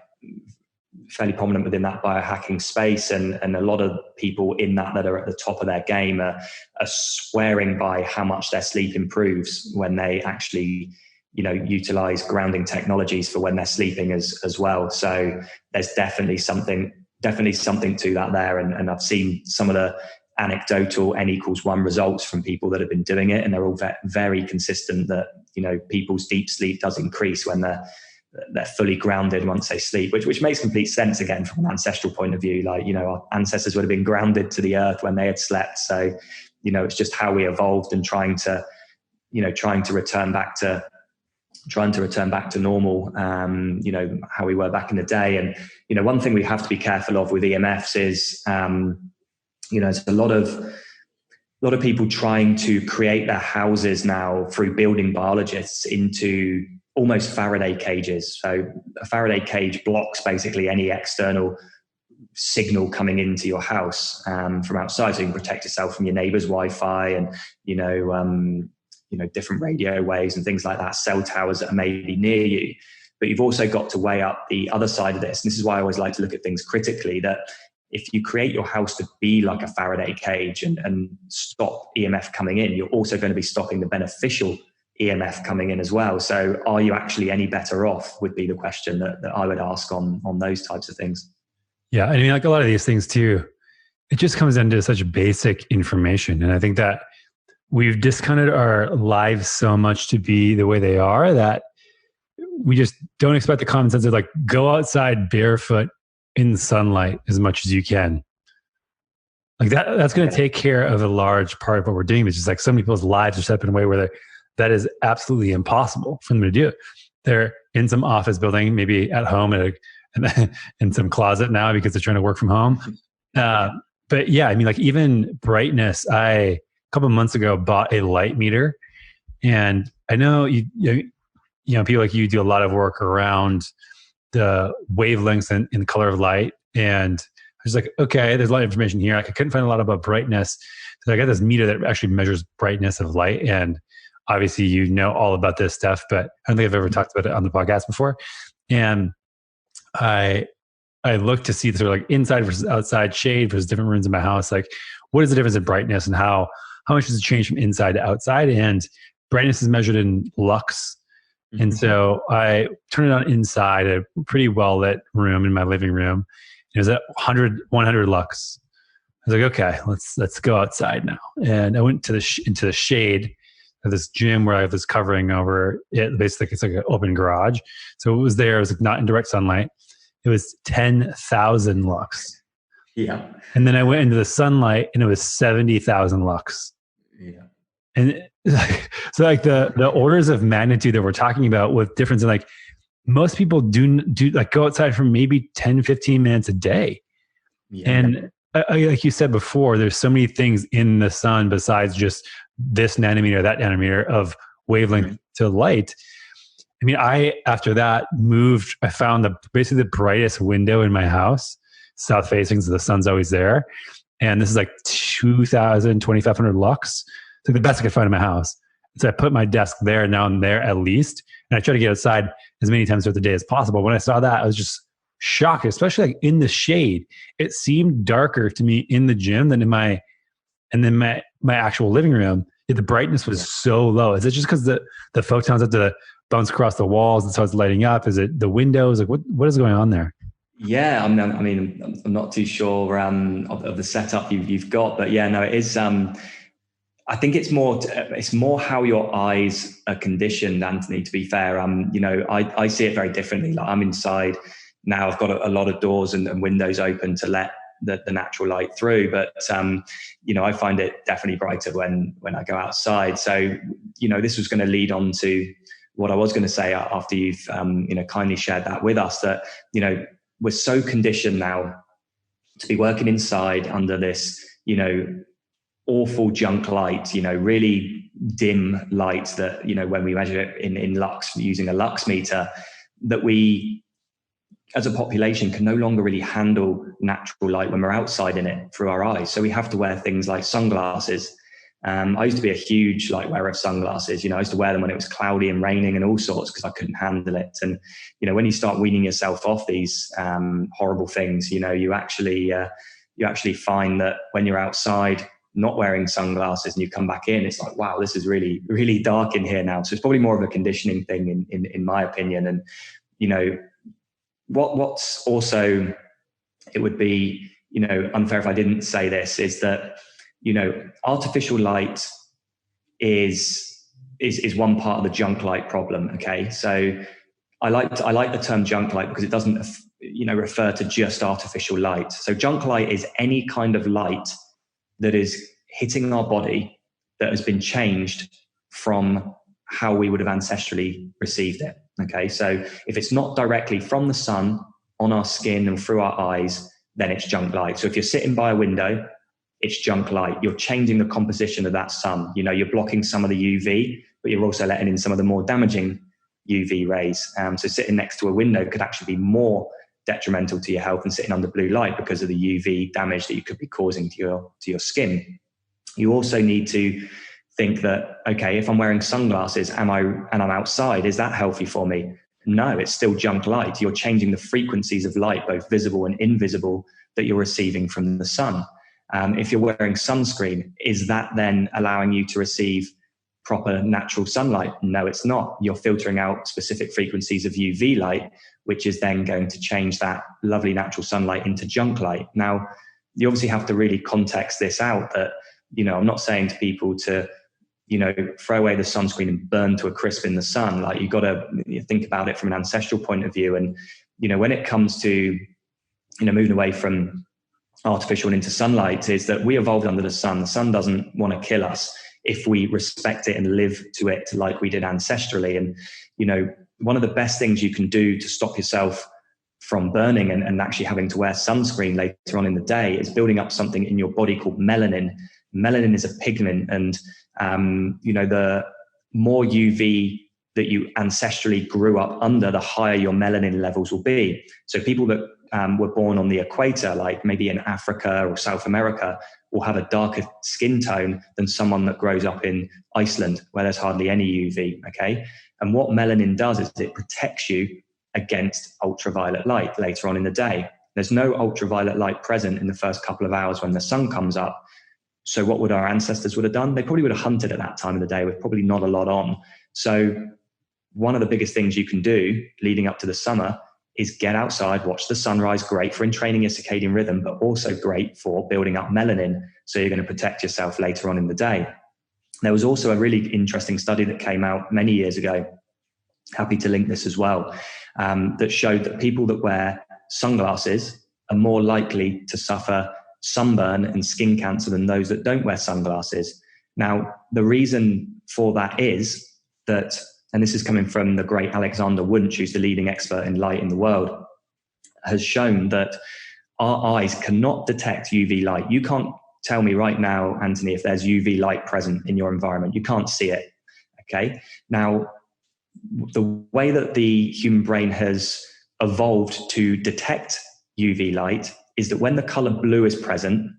fairly prominent within that biohacking space, and a lot of people in that are at the top of their game are swearing by how much their sleep improves when they actually, utilize grounding technologies for when they're sleeping as well. So there's definitely something to that there. And I've seen some of the anecdotal N=1 results from people that have been doing it, and they're all very consistent that, people's deep sleep does increase when they're fully grounded once they sleep, which makes complete sense again from an ancestral point of view. Like, our ancestors would have been grounded to the earth when they had slept. So, it's just how we evolved and trying to return back to normal, how we were back in the day. And, one thing we have to be careful of with EMFs is, there's a lot of people trying to create their houses now through building biologists into almost Faraday cages. So a Faraday cage blocks basically any external signal coming into your house from outside, so you can protect yourself from your neighbor's Wi-Fi and, different radio waves and things like that, cell towers that are maybe near you. But you've also got to weigh up the other side of this. And this is why I always like to look at things critically, that if you create your house to be like a Faraday cage and stop EMF coming in, you're also going to be stopping the beneficial EMF coming in as well. So are you actually any better off, would be the question that I would ask on those types of things. Yeah. I mean, like a lot of these things too, it just comes down to such basic information. And I think that we've discounted our lives so much to be the way they are that we just don't expect the common sense of like, go outside barefoot in the sunlight as much as you can. Like that's going to take care of a large part of what we're doing. It's just like some people's lives are set up in a way where that is absolutely impossible for them to do. They're in some office building, maybe at home in some closet now because they're trying to work from home. But yeah, I mean, like even brightness, a couple of months ago bought a light meter, and I know you know people like you do a lot of work around the wavelengths and the color of light, and I was like, okay, there's a lot of information here. Like I couldn't find a lot about brightness, so I got this meter that actually measures brightness of light, and obviously you know all about this stuff, but I don't think I've ever talked about it on the podcast before. And I looked to see the sort of like inside versus outside, shade versus different rooms in my house. Like, what is the difference in brightness and how much does it change from inside to outside? And brightness is measured in lux. Mm-hmm. And so I turned it on inside a pretty well lit room in my living room. It was at 100 lux. I was like, okay, let's go outside now. And I went to into the shade of this gym where I have this covering over it. Basically, it's like an open garage. So it was there. It was like not in direct sunlight. It was 10,000 lux. Yeah. And then I went into the sunlight and it was 70,000 lux. Yeah. And so like the orders of magnitude that we're talking about with difference in like most people do like go outside for maybe 10, 15 minutes a day. Yeah. And like you said before, there's so many things in the sun besides just this nanometer, that nanometer of wavelength to light. I mean, after that moved, I found basically the brightest window in my house, south facing, so the sun's always there. And this is like 2,000, 2,500 lux. It's like the best I could find in my house. So I put my desk there, and now I'm there at least. And I try to get outside as many times throughout the day as possible. When I saw that, I was just shocked, especially like in the shade. It seemed darker to me in the gym than in my actual living room. Yet the brightness was so low. Is it just because the photons have to bounce across the walls and so it's lighting up? Is it the windows? Like what is going on there? Yeah, I mean, I'm not too sure of the setup you've got, but yeah, no, it is. I think it's more how your eyes are conditioned, Anthony. To be fair, I see it very differently. Like I'm inside now. I've got a lot of doors and windows open to let the natural light through, but I find it definitely brighter when I go outside. So this was going to lead on to what I was going to say after you've kindly shared that with us, that we're so conditioned now to be working inside under this awful junk light, really dim light that when we measure it in lux using a lux meter, that we as a population can no longer really handle natural light when we're outside in it through our eyes. So we have to wear things like sunglasses. I used to be a huge wearer of sunglasses. I used to wear them when it was cloudy and raining and all sorts because I couldn't handle it. And when you start weaning yourself off these horrible things, you actually find that when you're outside not wearing sunglasses and you come back in, it's like, wow, this is really, really dark in here now. So it's probably more of a conditioning thing in my opinion. And what's also, it would be unfair if I didn't say this, is that artificial light is one part of the junk light problem. Okay, so I like the term junk light because it doesn't refer to just artificial light. So junk light is any kind of light that is hitting our body that has been changed from how we would have ancestrally received it. Okay, so if it's not directly from the sun on our skin and through our eyes, then it's junk light. So if you're sitting by a window, it's junk light. You're changing the composition of that sun. You're blocking some of the UV, but you're also letting in some of the more damaging UV rays. So sitting next to a window could actually be more detrimental to your health than sitting under blue light because of the UV damage that you could be causing to your skin. You also need to think that, okay, if I'm wearing sunglasses and I'm outside, is that healthy for me? No, it's still junk light. You're changing the frequencies of light, both visible and invisible, that you're receiving from the sun? If you're wearing sunscreen, is that then allowing you to receive proper natural sunlight? No, it's not. You're filtering out specific frequencies of UV light, which is then going to change that lovely natural sunlight into junk light. Now, you obviously have to really context this out that, I'm not saying to people to, throw away the sunscreen and burn to a crisp in the sun. Like, you've got to think about it from an ancestral point of view. And, when it comes to, moving away from artificial and into sunlight, is that we evolved under the sun. The sun doesn't want to kill us if we respect it and live to it like we did ancestrally. And, one of the best things you can do to stop yourself from burning and actually having to wear sunscreen later on in the day is building up something in your body called melanin. Melanin is a pigment, and, the more UV that you ancestrally grew up under, the higher your melanin levels will be. So people that were born on the equator, like maybe in Africa or South America, will have a darker skin tone than someone that grows up in Iceland, where there's hardly any UV, okay? And what melanin does is it protects you against ultraviolet light later on in the day. There's no ultraviolet light present in the first couple of hours when the sun comes up. So what would our ancestors would have done? They probably would have hunted at that time of the day with probably not a lot on. So one of the biggest things you can do leading up to the summer is get outside, watch the sunrise, great for entraining your circadian rhythm, but also great for building up melanin. So you're going to protect yourself later on in the day. There was also a really interesting study that came out many years ago, happy to link this as well, that showed that people that wear sunglasses are more likely to suffer sunburn and skin cancer than those that don't wear sunglasses. Now, the reason for that is that, and this is coming from the great Alexander Wunsch, who's the leading expert in light in the world, has shown that our eyes cannot detect UV light. You can't tell me right now, Anthony, if there's UV light present in your environment. You can't see it, okay? Now, the way that the human brain has evolved to detect UV light is that when the color blue is present,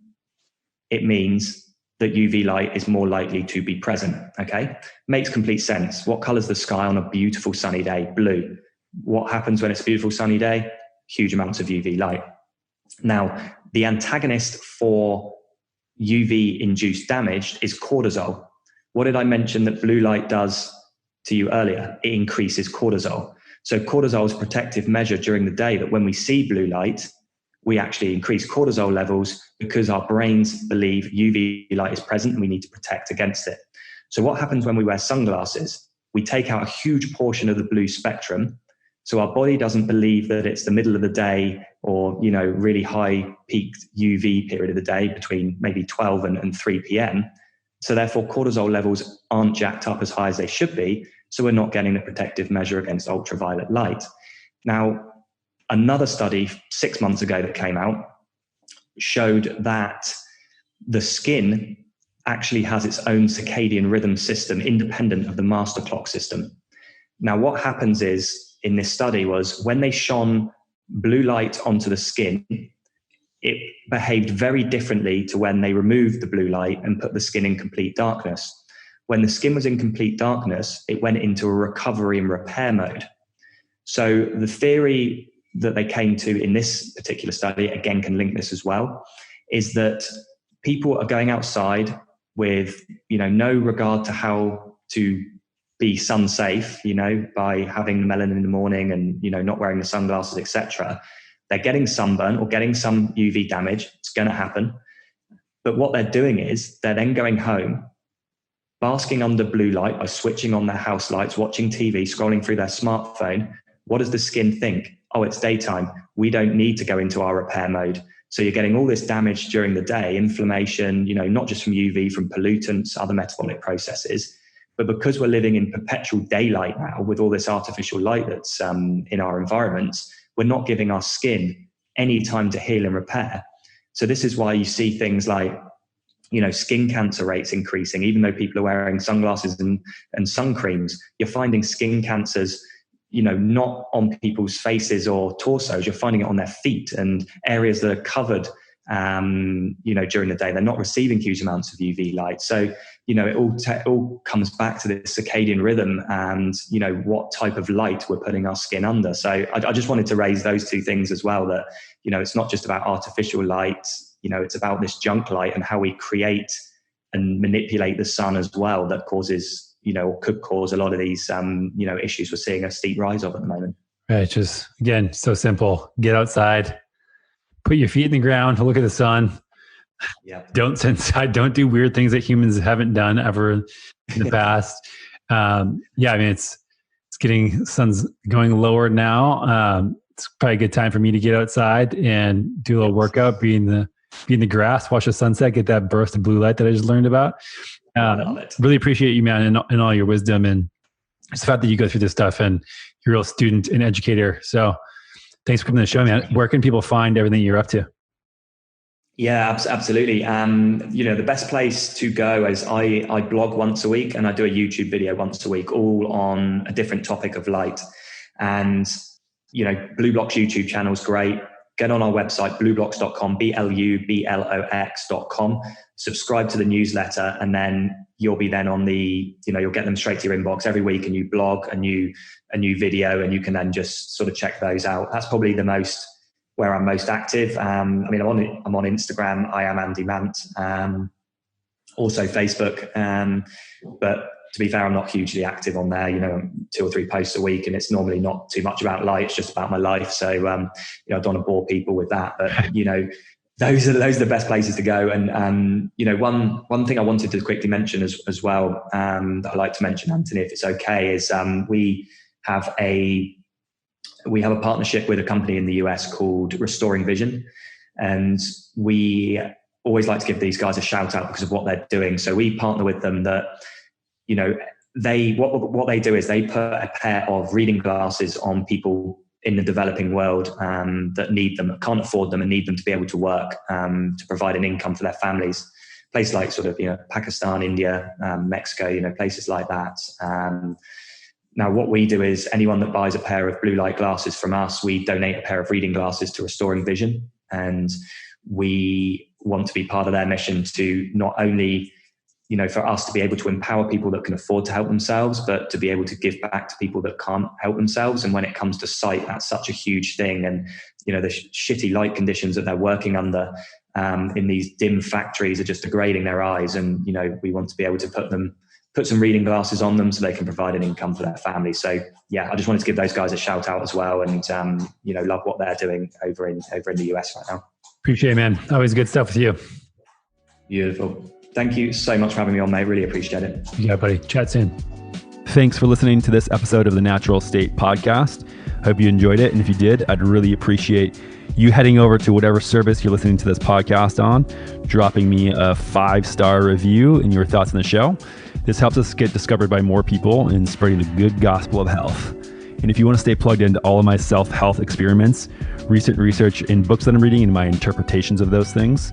it means that UV light is more likely to be present, okay? Makes complete sense. What color's the sky on a beautiful sunny day? Blue. What happens when it's a beautiful sunny day? Huge amounts of UV light. Now, the antagonist for UV-induced damage is cortisol. What did I mention that blue light does to you earlier? It increases cortisol. So cortisol is a protective measure during the day that when we see blue light, we actually increase cortisol levels because our brains believe UV light is present and we need to protect against it. So what happens when we wear sunglasses? We take out a huge portion of the blue spectrum. So our body doesn't believe that it's the middle of the day or, really high peaked UV period of the day between maybe 12 and 3 p.m. So therefore cortisol levels aren't jacked up as high as they should be. So we're not getting the protective measure against ultraviolet light. Now, another study 6 months ago that came out showed that the skin actually has its own circadian rhythm system independent of the master clock system. Now, what happens is in this study was when they shone blue light onto the skin, it behaved very differently to when they removed the blue light and put the skin in complete darkness. When the skin was in complete darkness, it went into a recovery and repair mode. So the theory that they came to in this particular study, again, can link this as well, is that people are going outside with, no regard to how to be sun safe, by having melanin in the morning and, not wearing the sunglasses, etc. They're getting sunburn or getting some UV damage. It's going to happen. But what they're doing is they're then going home, basking under blue light by switching on their house lights, watching TV, scrolling through their smartphone. What does the skin think? Oh, it's daytime. We don't need to go into our repair mode. So you're getting all this damage during the day, inflammation, not just from UV, from pollutants, other metabolic processes. But because we're living in perpetual daylight now with all this artificial light that's in our environments, we're not giving our skin any time to heal and repair. So this is why you see things like, skin cancer rates increasing, even though people are wearing sunglasses and sun creams. You're finding skin cancers, not on people's faces or torsos. You're finding it on their feet and areas that are covered during the day. They're not receiving huge amounts of UV light. So, it all comes back to this circadian rhythm and, what type of light we're putting our skin under. So I just wanted to raise those two things as well, that, it's not just about artificial light, it's about this junk light and how we create and manipulate the sun as well, that causes, or could cause a lot of these, issues we're seeing a steep rise of at the moment. Right. Just, again, so simple. Get outside, put your feet in the ground, look at the sun. Yeah. Don't sit inside. Don't do weird things that humans haven't done ever in the past. It's getting, sun's going lower now. It's probably a good time for me to get outside and do a little workout, be in the grass, watch the sunset, get that burst of blue light that I just learned about. Really appreciate you, man, and all your wisdom, and just the fact that you go through this stuff, and you're a real student and educator. So thanks for coming to the show, man. Where can people find everything you're up to? Yeah, absolutely. The best place to go is I blog once a week, and I do a YouTube video once a week, all on a different topic of light. And, BLUblox YouTube channel is great. Get on our website, BLUblox.com, BLUblox.com. Subscribe to the newsletter, and then you'll be then on the, you'll get them straight to your inbox every week, and you blog a new video, and you can then just sort of check those out. That's probably where I'm most active. I'm on Instagram. I am Andy Mant. Also Facebook. But to be fair, I'm not hugely active on there. 2 or 3 posts a week, and it's normally not too much about light. It's just about my life. So, I don't want to bore people with that. But those are the best places to go. And one thing I wanted to quickly mention as well, that I like to mention, Anthony, if it's okay, is we have a partnership with a company in the US called Restoring Vision, and we always like to give these guys a shout out because of what they're doing. So we partner with them that, what they do is they put a pair of reading glasses on people in the developing world that need them, that can't afford them, and need them to be able to work, to provide an income for their families. Places like Pakistan, India, Mexico, places like that. Now, what we do is anyone that buys a pair of blue light glasses from us, we donate a pair of reading glasses to Restoring Vision. And we want to be part of their mission to not only, for us to be able to empower people that can afford to help themselves, but to be able to give back to people that can't help themselves. And when it comes to sight, that's such a huge thing. And, the shitty light conditions that they're working under in these dim factories are just degrading their eyes. And, we want to be able to put some reading glasses on them so they can provide an income for their family. So yeah, I just wanted to give those guys a shout out as well. And, love what they're doing over in the US right now. Appreciate it, man. Always good stuff with you. Beautiful. Thank you so much for having me on, mate. Really appreciate it. Yeah, buddy. Chat soon. Thanks for listening to this episode of the Natural State Podcast. Hope you enjoyed it. And if you did, I'd really appreciate you heading over to whatever service you're listening to this podcast on, dropping me a 5-star review and your thoughts on the show. This helps us get discovered by more people and spreading the good gospel of health. And if you want to stay plugged into all of my self-health experiments, recent research and books that I'm reading and my interpretations of those things,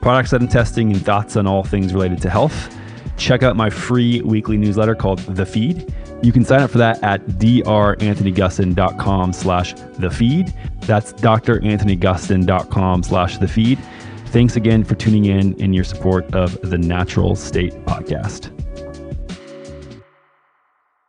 products that I'm testing, and thoughts on all things related to health, check out my free weekly newsletter called The Feed. You can sign up for that at dranthonygustin.com/thefeed. That's dranthonygustin.com/thefeed. Thanks again for tuning in and your support of the Natural State Podcast.